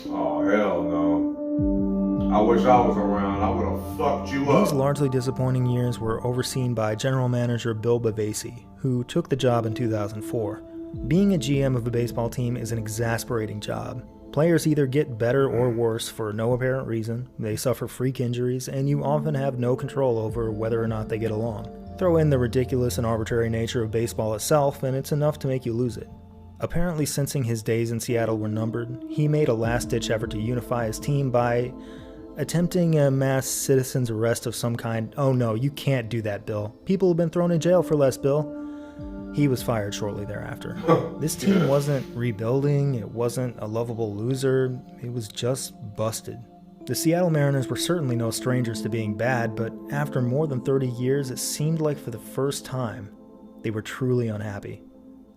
[SPEAKER 1] Oh, hell no. I wish I was around. I would have fucked you up.
[SPEAKER 2] These largely disappointing years were overseen by general manager Bill Bavasi, who took the job in 2004. Being a GM of a baseball team is an exasperating job. Players either get better or worse for no apparent reason, they suffer freak injuries, and you often have no control over whether or not they get along. Throw in the ridiculous and arbitrary nature of baseball itself, and it's enough to make you lose it. Apparently sensing his days in Seattle were numbered, he made a last-ditch effort to unify his team by attempting a mass citizen's arrest of some kind. Oh no, you can't do that, Bill. People have been thrown in jail for less, Bill. He was fired shortly thereafter. This team wasn't rebuilding, it wasn't a lovable loser, it was just busted. The Seattle Mariners were certainly no strangers to being bad, but after more than 30 years, it seemed like for the first time, they were truly unhappy.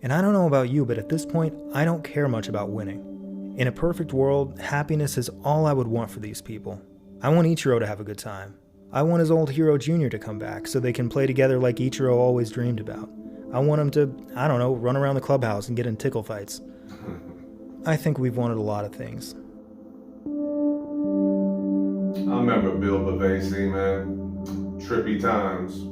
[SPEAKER 2] And I don't know about you, but at this point, I don't care much about winning. In a perfect world, happiness is all I would want for these people. I want Ichiro to have a good time. I want his old hero Jr. to come back so they can play together like Ichiro always dreamed about. I want him to, run around the clubhouse and get in tickle fights. I think we've wanted a lot of things.
[SPEAKER 1] I remember Bill Bavasi, man. Trippy times.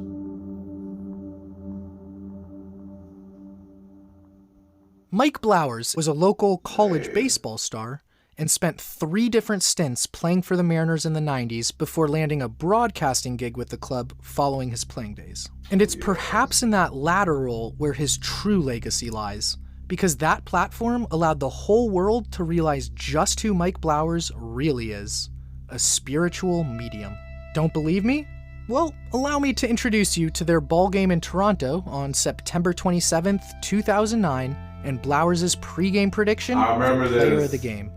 [SPEAKER 3] Mike Blowers was a local college baseball star and spent 3 different stints playing for the Mariners in the 90s before landing a broadcasting gig with the club following his playing days. And it's perhaps in that latter role where his true legacy lies, because that platform allowed the whole world to realize just who Mike Blowers really is, a spiritual medium. Don't believe me? Well, allow me to introduce you to their ball game in Toronto on September 27th, 2009, and Blowers' pregame prediction
[SPEAKER 1] I remember
[SPEAKER 3] for player
[SPEAKER 1] this.
[SPEAKER 3] of the game.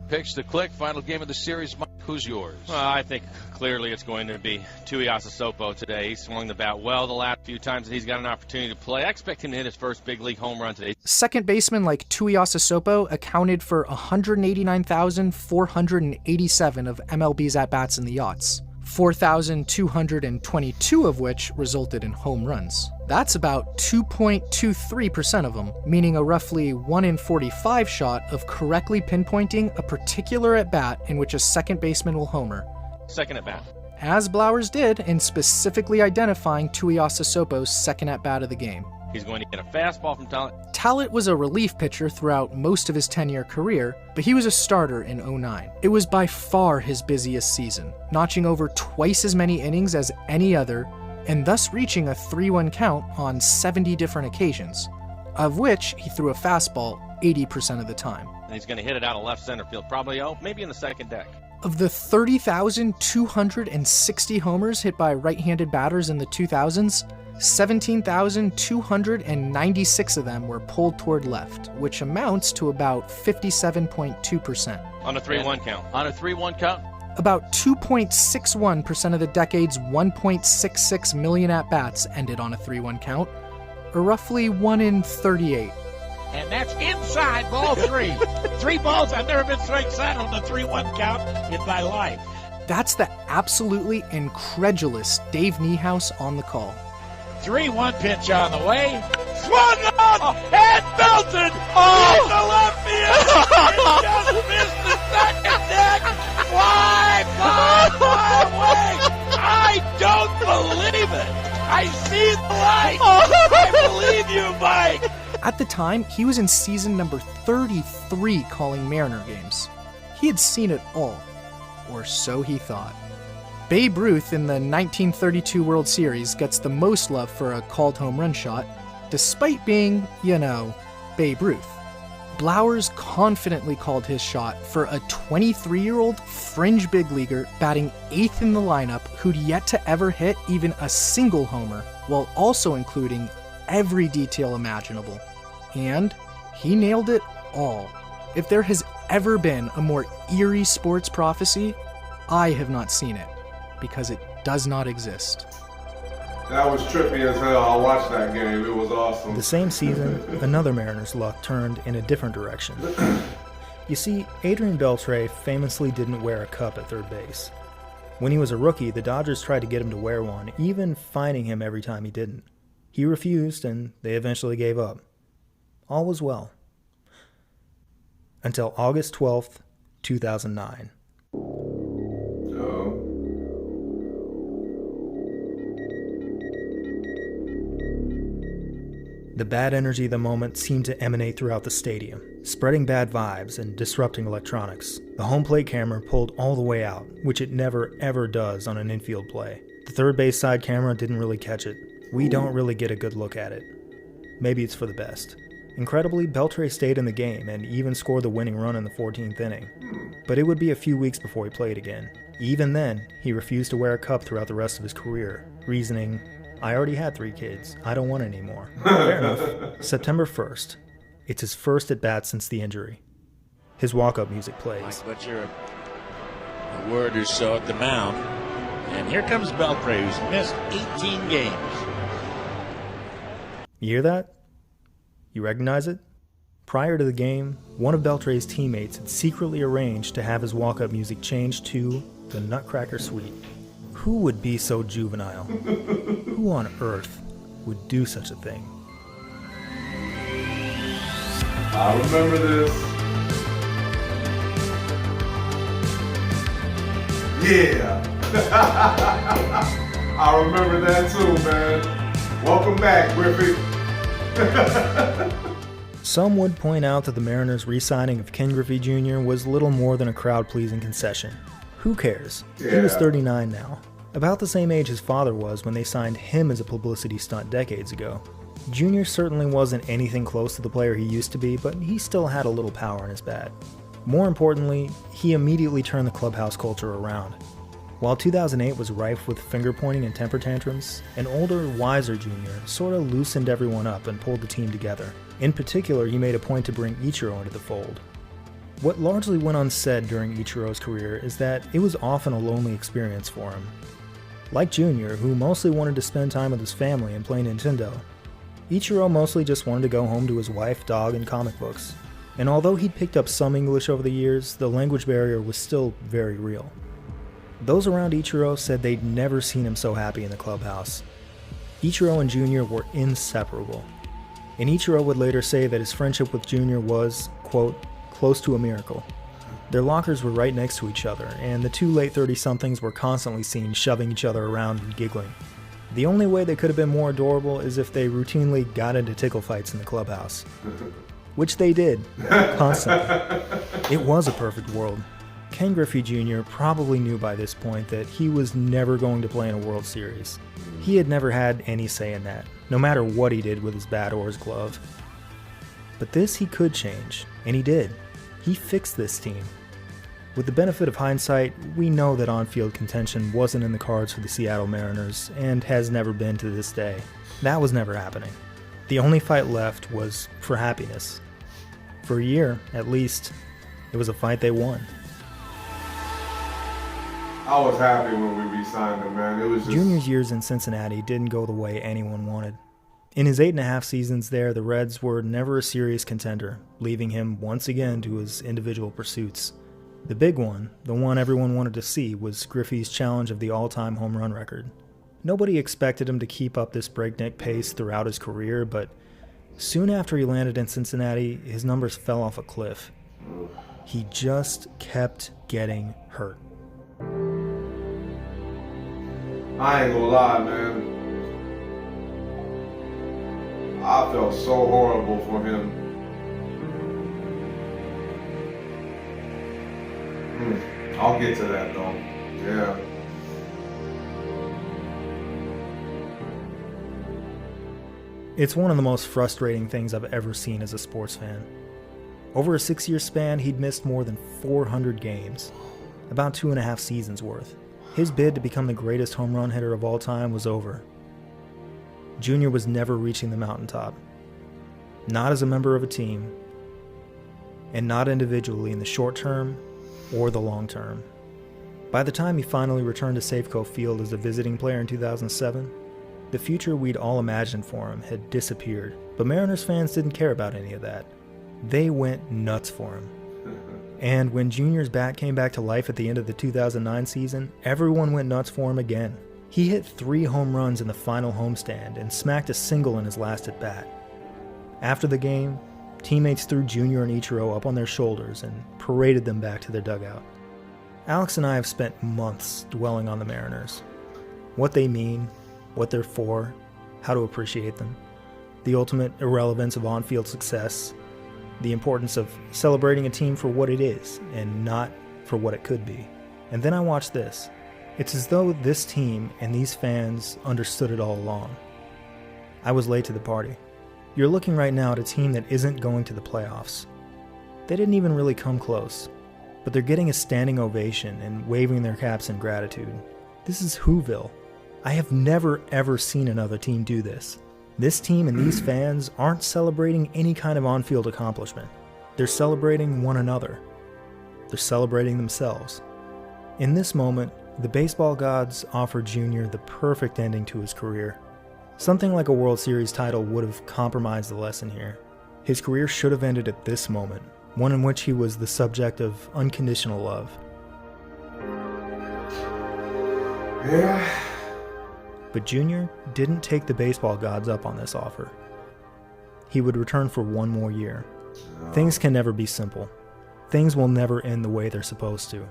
[SPEAKER 5] Pitch to click, final game of the series. Mike, who's yours?
[SPEAKER 4] Well, I think clearly it's going to be Tuiasa Sopo today. He swung the bat well the last few times that he's got an opportunity to play. I expect him to hit his first big league home run today.
[SPEAKER 3] Second baseman like Tuiasa Sopo accounted for 189,487 of MLB's at-bats in the Yachts, 4,222 of which resulted in home runs. That's about 2.23% of them, meaning a roughly 1 in 45 shot of correctly pinpointing a particular at-bat in which a second baseman will homer.
[SPEAKER 4] Second at bat.
[SPEAKER 3] As Blowers did in specifically identifying Tuiasa Sopo's second at-bat of the game.
[SPEAKER 4] He's going to get a fastball from Talent.
[SPEAKER 3] Talent was a relief pitcher throughout most of his 10-year career, but he was a starter in 2009. It was by far his busiest season, notching over twice as many innings as any other, and thus reaching a 3-1 count on 70 different occasions. of which he threw a fastball 80% of the time.
[SPEAKER 4] And he's going to hit it out of left center field, probably, maybe in the second deck.
[SPEAKER 3] Of the 30,260 homers hit by right-handed batters in the 2000s, 17,296 of them were pulled toward left, which amounts to about 57.2%.
[SPEAKER 4] On a 3-1 count.
[SPEAKER 5] On a 3-1 count?
[SPEAKER 3] About 2.61% of the decade's 1.66 million at-bats ended on a 3-1 count, or roughly 1 in 38.
[SPEAKER 4] And that's inside ball 3. 3 balls. I've never been so excited on the 3-1 count in my life.
[SPEAKER 3] That's the absolutely incredulous Dave Niehaus on the call.
[SPEAKER 4] 3-1 pitch on the way. Swung on and belted in the left field. It just missed the second deck. Fly away. I don't believe it. I see the light. I believe you, Mike.
[SPEAKER 3] At the time, he was in season number 33 calling Mariner games. He had seen it all, or so he thought. Babe Ruth in the 1932 World Series gets the most love for a called home run shot, despite being, Babe Ruth. Blowers confidently called his shot for a 23-year-old fringe big leaguer batting 8th in the lineup who'd yet to ever hit even a single homer, while also including every detail imaginable. And he nailed it all. If there has ever been a more eerie sports prophecy, I have not seen it, because it does not exist.
[SPEAKER 1] That was trippy as hell. I watched that game. It was awesome.
[SPEAKER 2] The same season, another Mariners' luck turned in a different direction. You see, Adrian Beltre famously didn't wear a cup at third base. When he was a rookie, the Dodgers tried to get him to wear one, even fining him every time he didn't. He refused, and they eventually gave up. All was well. Until August 12th, 2009. The bad energy of the moment seemed to emanate throughout the stadium, spreading bad vibes and disrupting electronics. The home plate camera pulled all the way out, which it never ever does on an infield play. The third base side camera didn't really catch it. We don't really get a good look at it. Maybe it's for the best. Incredibly, Beltre stayed in the game and even scored the winning run in the 14th inning. But it would be a few weeks before he played again. Even then, he refused to wear a cup throughout the rest of his career, reasoning, I already had 3 kids. I don't want any more. Fair enough. September 1st. It's his first at-bat since the injury. His walk-up music plays.
[SPEAKER 6] Mike Butcher, a word or so at the mound. And here comes Beltre, who's missed 18 games.
[SPEAKER 2] You hear that? You recognize it? Prior to the game, one of Beltre's teammates had secretly arranged to have his walk-up music changed to the Nutcracker Suite. Who would be so juvenile? Who on earth would do such a thing?
[SPEAKER 1] I remember this. Yeah. I remember that too, man. Welcome back, Griffey.
[SPEAKER 2] Some would point out that the Mariners' re-signing of Ken Griffey Jr. was little more than a crowd-pleasing concession. Who cares?
[SPEAKER 1] Yeah.
[SPEAKER 2] He was 39 now. About the same age his father was when they signed him as a publicity stunt decades ago. Jr. certainly wasn't anything close to the player he used to be, but he still had a little power in his bat. More importantly, he immediately turned the clubhouse culture around. While 2008 was rife with finger-pointing and temper tantrums, an older, wiser Jr. sort of loosened everyone up and pulled the team together. In particular, he made a point to bring Ichiro into the fold. What largely went unsaid during Ichiro's career is that it was often a lonely experience for him. Like Jr., who mostly wanted to spend time with his family and play Nintendo, Ichiro mostly just wanted to go home to his wife, dog, and comic books. And although he'd picked up some English over the years, the language barrier was still very real. Those around Ichiro said they'd never seen him so happy in the clubhouse. Ichiro and Jr. were inseparable. And Ichiro would later say that his friendship with Jr. was, quote, close to a miracle. Their lockers were right next to each other, and the two late 30-somethings were constantly seen shoving each other around and giggling. The only way they could have been more adorable is if they routinely got into tickle fights in the clubhouse. Which they did, constantly. It was a perfect world. Ken Griffey Jr. probably knew by this point that he was never going to play in a World Series. He had never had any say in that, no matter what he did with his bat or his glove. But this he could change, and he did. He fixed this team. With the benefit of hindsight, we know that on-field contention wasn't in the cards for the Seattle Mariners, and has never been to this day. That was never happening. The only fight left was for happiness. For a year, at least, it was a fight they won.
[SPEAKER 1] I was happy when we re-signed him, man. It was just...
[SPEAKER 2] Junior's years in Cincinnati didn't go the way anyone wanted. In his 8.5 seasons there, the Reds were never a serious contender, leaving him once again to his individual pursuits. The big one, the one everyone wanted to see, was Griffey's challenge of the all-time home run record. Nobody expected him to keep up this breakneck pace throughout his career, but soon after he landed in Cincinnati, his numbers fell off a cliff. He just kept getting hurt.
[SPEAKER 1] I ain't gonna lie, man. I felt so horrible for him. I'll get to that though. Yeah.
[SPEAKER 2] It's one of the most frustrating things I've ever seen as a sports fan. Over a 6-year span, he'd missed more than 400 games, about 2.5 seasons worth. His bid to become the greatest home run hitter of all time was over. Junior was never reaching the mountaintop, not as a member of a team, and not individually in the short term or the long term. By the time he finally returned to Safeco Field as a visiting player in 2007, the future we'd all imagined for him had disappeared, but Mariners fans didn't care about any of that. They went nuts for him. And when Junior's bat came back to life at the end of the 2009 season, everyone went nuts for him again. He hit 3 home runs in the final homestand and smacked a single in his last at-bat. After the game, teammates threw Junior and Ichiro up on their shoulders and paraded them back to their dugout. Alex and I have spent months dwelling on the Mariners. What they mean, what they're for, how to appreciate them, the ultimate irrelevance of on-field success, the importance of celebrating a team for what it is and not for what it could be. And then I watched this. It's as though this team and these fans understood it all along. I was late to the party. You're looking right now at a team that isn't going to the playoffs. They didn't even really come close, but they're getting a standing ovation and waving their caps in gratitude. This is Whoville. I have never ever seen another team do this. This team and these fans aren't celebrating any kind of on-field accomplishment. They're celebrating one another. They're celebrating themselves. In this moment, the baseball gods offered Junior the perfect ending to his career. Something like a World Series title would have compromised the lesson here. His career should have ended at this moment, one in which he was the subject of unconditional love.
[SPEAKER 1] Yeah.
[SPEAKER 2] But Junior didn't take the baseball gods up on this offer. He would return for one more year. Things can never be simple. Things will never end the way they're supposed to.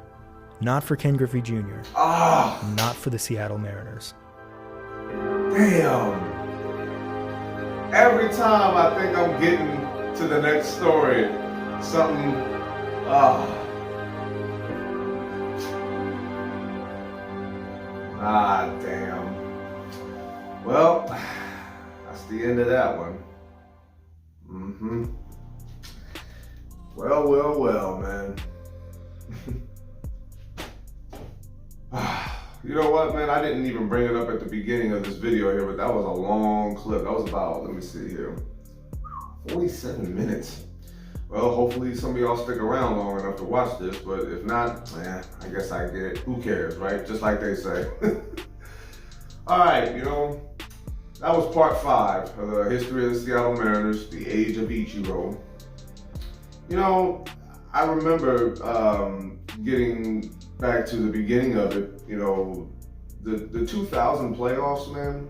[SPEAKER 2] Not for Ken Griffey Jr. Not for the Seattle Mariners.
[SPEAKER 1] Damn. Every time I think I'm getting to the next story, something, damn. Well, that's the end of that one. Well, man. You know what, man? I didn't even bring it up at the beginning of this video here, but that was a long clip. That was about, let me see here, 47 minutes. Well, hopefully some of y'all stick around long enough to watch this, but if not, I guess I get it. Who cares, right? Just like they say. All right, you know, that was part 5 of the history of the Seattle Mariners, the age of Ichiro. You know, I remember getting back to the beginning of it, you know, the 2000 playoffs, man,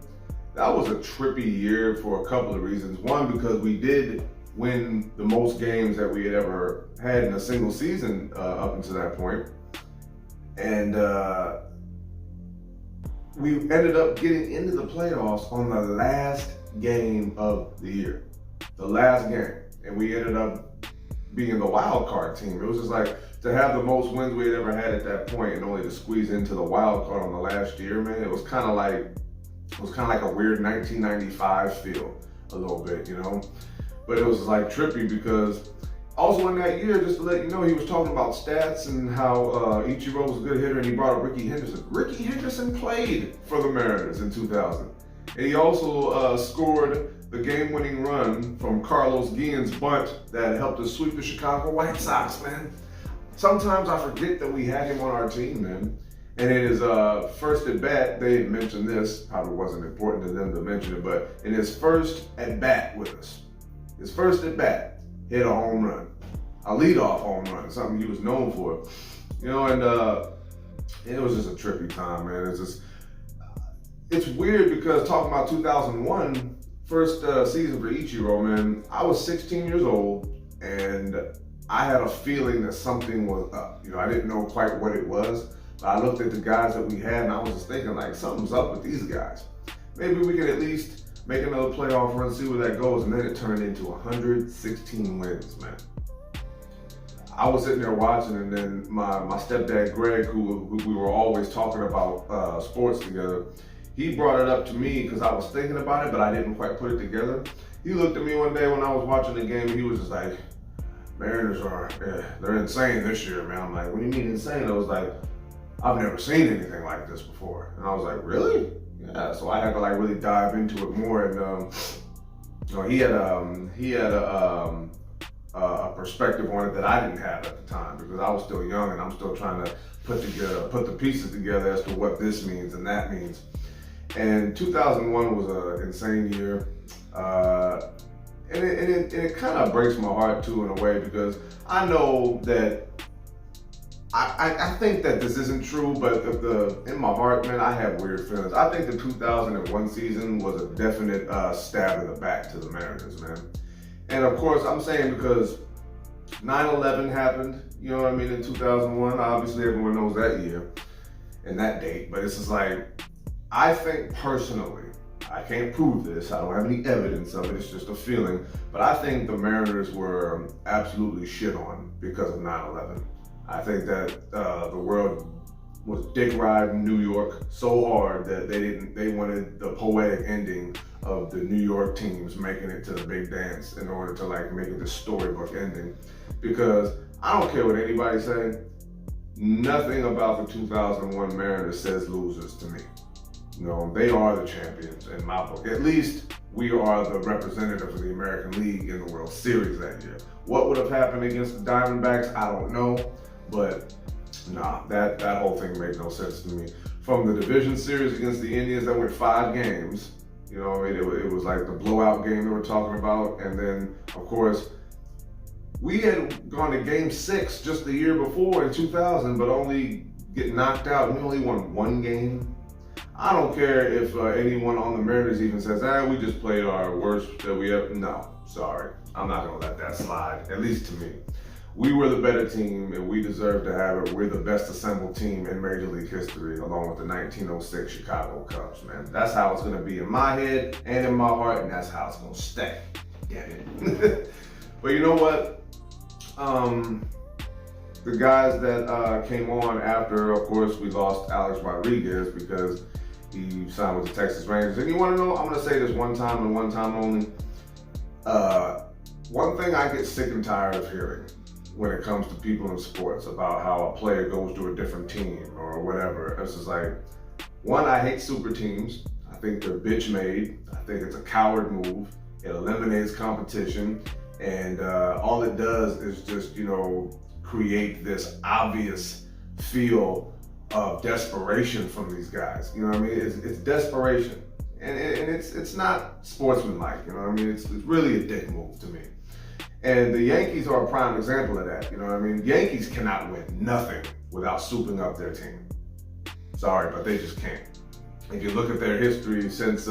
[SPEAKER 1] that was a trippy year for a couple of reasons. One, because we did win the most games that we had ever had in a single season up until that point. And we ended up getting into the playoffs on the last game of the year. The last game. And we ended up being the wild card team. It was just like, to have the most wins we had ever had at that point and only to squeeze into the wild card on the last year, man, it was kind of like a weird 1995 feel a little bit, you know? But it was like trippy because also in that year, just to let you know, he was talking about stats and how Ichiro was a good hitter, and he brought up Ricky Henderson. Ricky Henderson played for the Mariners in 2000. And he also scored the game-winning run from Carlos Guillen's bunt that helped us sweep the Chicago White Sox, man. Sometimes I forget that we had him on our team, man. And in his first at-bat, they didn't mention this, probably wasn't important to them to mention it, but in his first at-bat with us, his first at-bat, hit a home run, a leadoff home run, something he was known for. You know, and it was just a trippy time, man. It's weird because talking about 2001, first season for Ichiro, man, I was 16 years old and I had a feeling that something was up. You know, I didn't know quite what it was, but I looked at the guys that we had and I was just thinking like, something's up with these guys. Maybe we could at least make another playoff run, see where that goes, and then it turned into 116 wins, man. I was sitting there watching, and then my stepdad, Greg, who we were always talking about sports together, he brought it up to me because I was thinking about it, but I didn't quite put it together. He looked at me one day when I was watching the game, and he was just like, Mariners they're insane this year, man. I'm like, what do you mean insane? I was like, I've never seen anything like this before. And I was like, really? Yeah, so I had to like really dive into it more, and you know, he had a perspective on it that I didn't have at the time because I was still young and I'm still trying to put the pieces together as to what this means and that means. And 2001 was an insane year, and it kind of breaks my heart too in a way because I know that. I think that this isn't true, but in my heart, man, I have weird feelings. I think the 2001 season was a definite stab in the back to the Mariners, man. And of course, I'm saying because 9/11 happened, you know what I mean, in 2001. Obviously, everyone knows that year and that date, but it's just like, I think personally, I can't prove this, I don't have any evidence of it, it's just a feeling, but I think the Mariners were absolutely shit on because of 9/11. I think that the world was dick riding New York so hard that they wanted the poetic ending of the New York teams making it to the big dance in order to like make it the storybook ending. Because I don't care what anybody say, nothing about the 2001 Mariners says losers to me. You know, they are the champions in my book. At least we are the representative of the American League in the World Series that year. What would have happened against the Diamondbacks, I don't know. But nah, that whole thing made no sense to me. From the division series against the Indians that went 5 games, you know, I mean, it was like the blowout game they were talking about. And then, of course, we had gone to game 6 just the year before in 2000, but only get knocked out. We only won 1 game. I don't care if anyone on the Mariners even says, we just played our worst that we ever. No, sorry. I'm not going to let that slide, at least to me. We were the better team, and we deserve to have it. We're the best assembled team in Major League history, along with the 1906 Chicago Cubs, man. That's how it's going to be in my head and in my heart, and that's how it's going to stay. Damn it. But you know what? The guys that came on after, of course, we lost Alex Rodriguez because he signed with the Texas Rangers. And you want to know? I'm going to say this one time and one time only. One thing I get sick and tired of hearing when it comes to people in sports about how a player goes to a different team or whatever. It's just like, one, I hate super teams. I think they're bitch made. I think it's a coward move. It eliminates competition. And all it does is just, you know, create this obvious feel of desperation from these guys. You know what I mean? It's desperation. And it's not sportsmanlike, you know what I mean? It's really a dick move to me. And the Yankees are a prime example of that, you know what I mean? Yankees cannot win nothing without souping up their team. Sorry, but they just can't. If you look at their history since,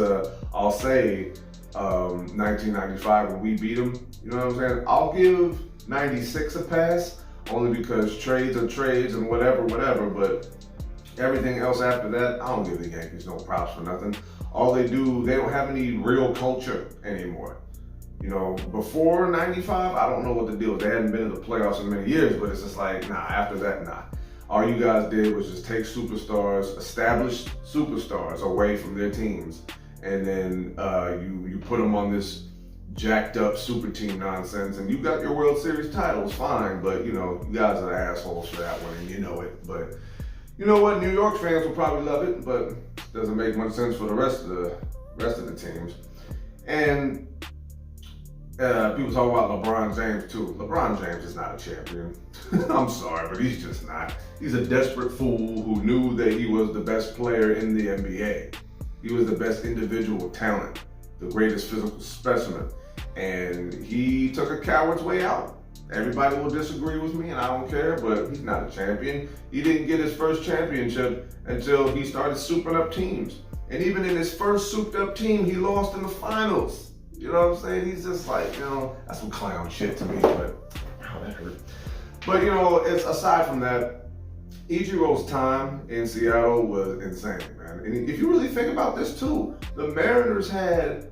[SPEAKER 1] I'll say, 1995 when we beat them, you know what I'm saying? I'll give 96 a pass, only because trades are trades and whatever, but everything else after that, I don't give the Yankees no props for nothing. All they do, they don't have any real culture anymore. You know, before 95, I don't know what the deal is. They hadn't been in the playoffs in many years, but it's just like, nah, after that, nah. All you guys did was just take superstars, established superstars away from their teams, and then you put them on this jacked up super team nonsense, and you got your World Series titles, fine, but you guys are assholes for that one, and you know it. But you know what? New York fans will probably love it, but it doesn't make much sense for the rest of the teams. And people talk about LeBron James too. LeBron James is not a champion. I'm sorry, but he's just not. He's a desperate fool who knew that he was the best player in the NBA. He was the best individual talent, the greatest physical specimen, and he took a coward's way out. Everybody will disagree with me, and I don't care, but he's not a champion. He didn't get his first championship until he started souping up teams. And even in his first souped up team, he lost in the finals. You know what I'm saying? He's just like, that's some clown shit to me, but that hurt. But it's aside from that, Ichiro's time in Seattle was insane, man. And if you really think about this too, the Mariners had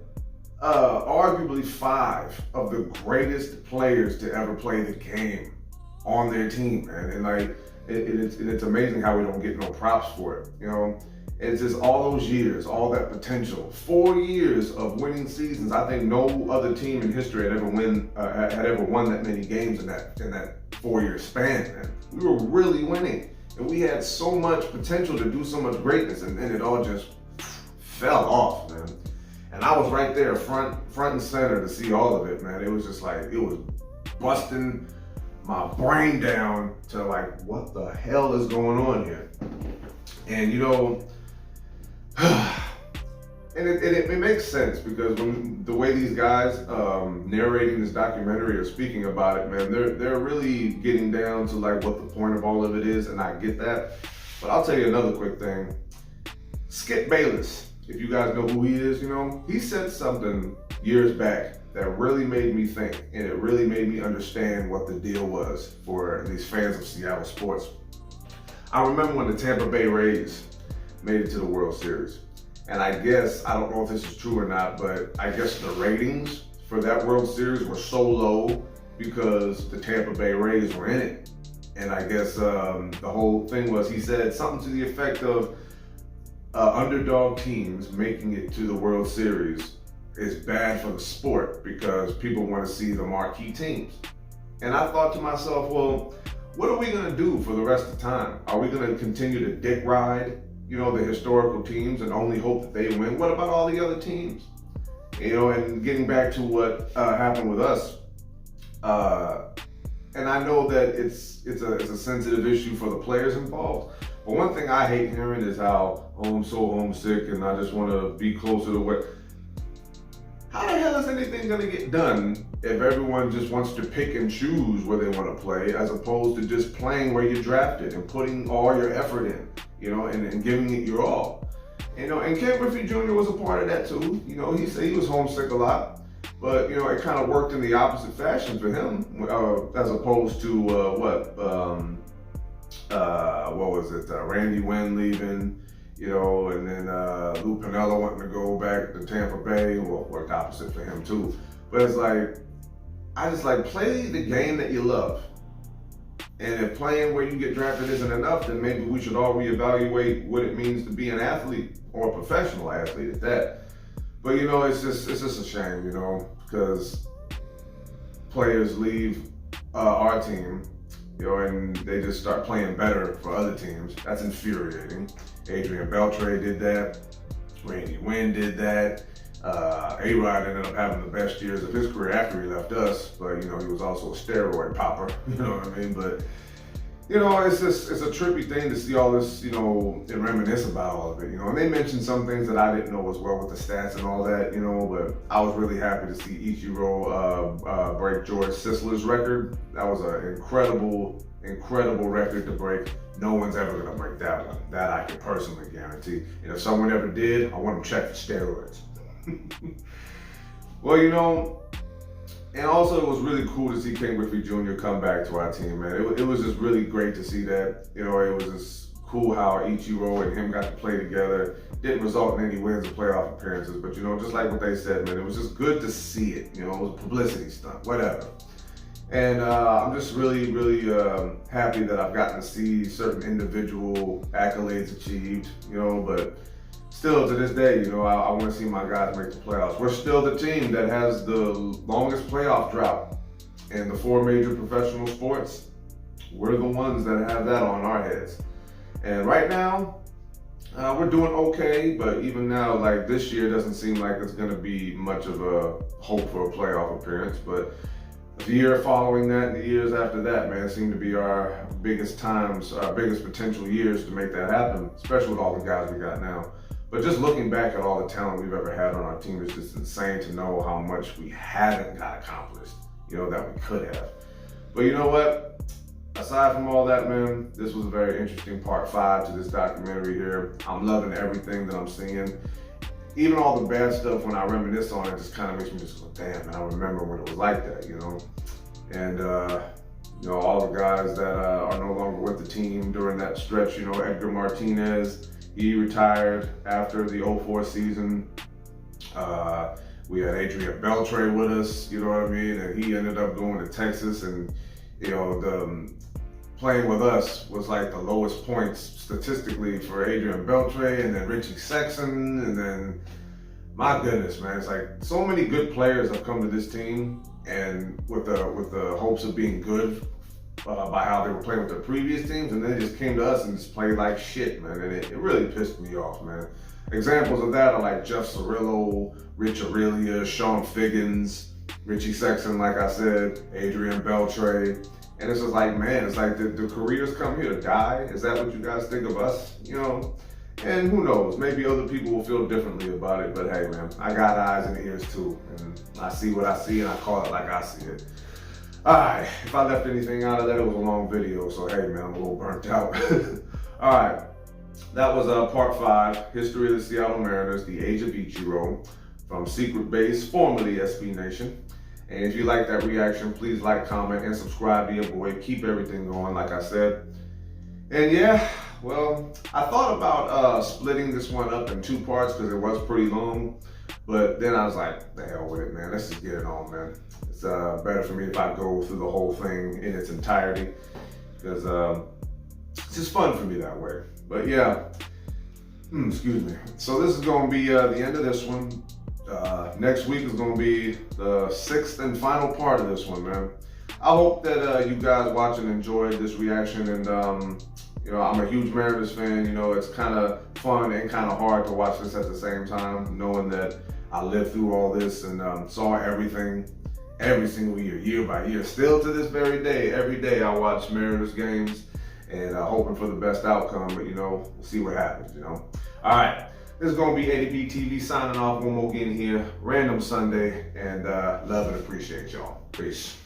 [SPEAKER 1] arguably 5 of the greatest players to ever play the game on their team, man. And like, it's amazing how we don't get no props for it, It's just all those years, all that potential. 4 years of winning seasons. I think no other team in history had ever won that many games in that 4-year span, man. We were really winning. And we had so much potential to do so much greatness, and then it all just fell off, man. And I was right there, front and center to see all of it, man. It was just like, it was busting my brain down to like, what the hell is going on here? And it makes sense, because when the way these guys narrating this documentary or speaking about it, man, they're really getting down to like what the point of all of it is, and I get that. But I'll tell you another quick thing. Skip Bayless, if you guys know who he is, he said something years back that really made me think, and it really made me understand what the deal was for these fans of Seattle sports. I remember when the Tampa Bay Rays made it to the World Series. And I guess, I don't know if this is true or not, but I guess the ratings for that World Series were so low because the Tampa Bay Rays were in it. And I guess the whole thing was, he said something to the effect of underdog teams making it to the World Series is bad for the sport because people want to see the marquee teams. And I thought to myself, well, what are we going to do for the rest of the time? Are we going to continue to dick ride the historical teams and only hope that they win? What about all the other teams? And getting back to what happened with us, and I know that it's a sensitive issue for the players involved, but one thing I hate hearing is how, I'm so homesick and I just want to be closer to what. How the hell is anything going to get done if everyone just wants to pick and choose where they want to play, as opposed to just playing where you're drafted and putting all your effort in, and giving it your all? And Ken Griffey Jr. was a part of that too. He said he was homesick a lot, but it kind of worked in the opposite fashion for him, as opposed to what was it? Randy Wynn leaving. And then Lou Piniella wanting to go back to Tampa Bay. Well, worked opposite for him too. But it's like, I just like, play the game that you love. And if playing where you get drafted isn't enough, then maybe we should all reevaluate what it means to be an athlete, or a professional athlete at that. But it's just a shame, because players leave our team, and they just start playing better for other teams. That's infuriating. Adrian Beltre did that. Randy Wynn did that. A-Rod ended up having the best years of his career after he left us, but he was also a steroid popper, you know what I mean? But it's a trippy thing to see all this, and reminisce about all of it, and they mentioned some things that I didn't know as well with the stats and all that, but I was really happy to see Ichiro break George Sisler's record. That was an incredible record to break. No one's ever gonna break that one. That I can personally guarantee. And if someone ever did, I want them checked for steroids. Well, and also it was really cool to see Ken Griffey Jr. come back to our team, man. It was just really great to see that. It was just cool how Ichiro and him got to play together. Didn't result in any wins or playoff appearances, but just like what they said, man, it was just good to see it. It was a publicity stunt, whatever. And I'm just really, really happy that I've gotten to see certain individual accolades achieved, but still to this day, you know, I want to see my guys make the playoffs. We're still the team that has the longest playoff drought in the 4 major professional sports. We're the ones that have that on our heads. And right now, we're doing okay, but even now, like this year doesn't seem like it's going to be much of a hope for a playoff appearance. But the year following that and the years after that, man, seem to be our biggest times, our biggest potential years to make that happen, especially with all the guys we got now. But just looking back at all the talent we've ever had on our team is just insane to know how much we haven't got accomplished, you know, that we could have. But you know what? Aside from all that, man, this was a very interesting part 5 to this documentary here. I'm loving everything that I'm seeing. Even all the bad stuff, when I reminisce on it, just kind of makes me just go, damn, man, I remember when it was like that, you know? And, you know, all the guys that are no longer with the team during that stretch, you know, Edgar Martinez, he retired after the 04 season. We had Adrian Beltre with us, you know what I mean? And he ended up going to Texas, and, you know, playing with us was like the lowest points statistically for Adrian Beltre, and then Richie Sexton, and then, my goodness, man, it's like so many good players have come to this team, and with the hopes of being good by how they were playing with their previous teams, and then they just came to us and just played like shit, man, and it really pissed me off, man. Examples of that are like Jeff Cirillo, Rich Aurelia, Sean Figgins, Richie Sexton, like I said, Adrian Beltre. And it's just like, man, it's like the careers come here to die. Is that what you guys think of us? You know? And who knows? Maybe other people will feel differently about it. But hey, man, I got eyes and ears too. And I see what I see, and I call it like I see it. All right. If I left anything out of that, it was a long video. So hey, man, I'm a little burnt out. All right. That was part 5, History of the Seattle Mariners, The Age of Ichiro, from Secret Base, formerly SB Nation. And if you like that reaction, please like, comment, and subscribe to your boy. Keep everything going, like I said. And yeah, well, I thought about splitting this one up in 2 parts because it was pretty long. But then I was like, the hell with it, man. Let's just get it on, man. It's better for me if I go through the whole thing in its entirety, because it's just fun for me that way. But yeah, excuse me. So this is going to be the end of this one. Next week is going to be the 6th and final part of this one, man. I hope that you guys watching enjoyed this reaction, and you know, I'm a huge Mariners fan. You know, it's kind of fun and kind of hard to watch this at the same time, knowing that I lived through all this and saw everything every single year, year by year. Still to this very day, every day I watch Mariners games and hoping for the best outcome, but you know, we'll see what happens, you know. All right. This is going to be ADB TV signing off one more again here. Random Sunday, and love and appreciate y'all. Peace.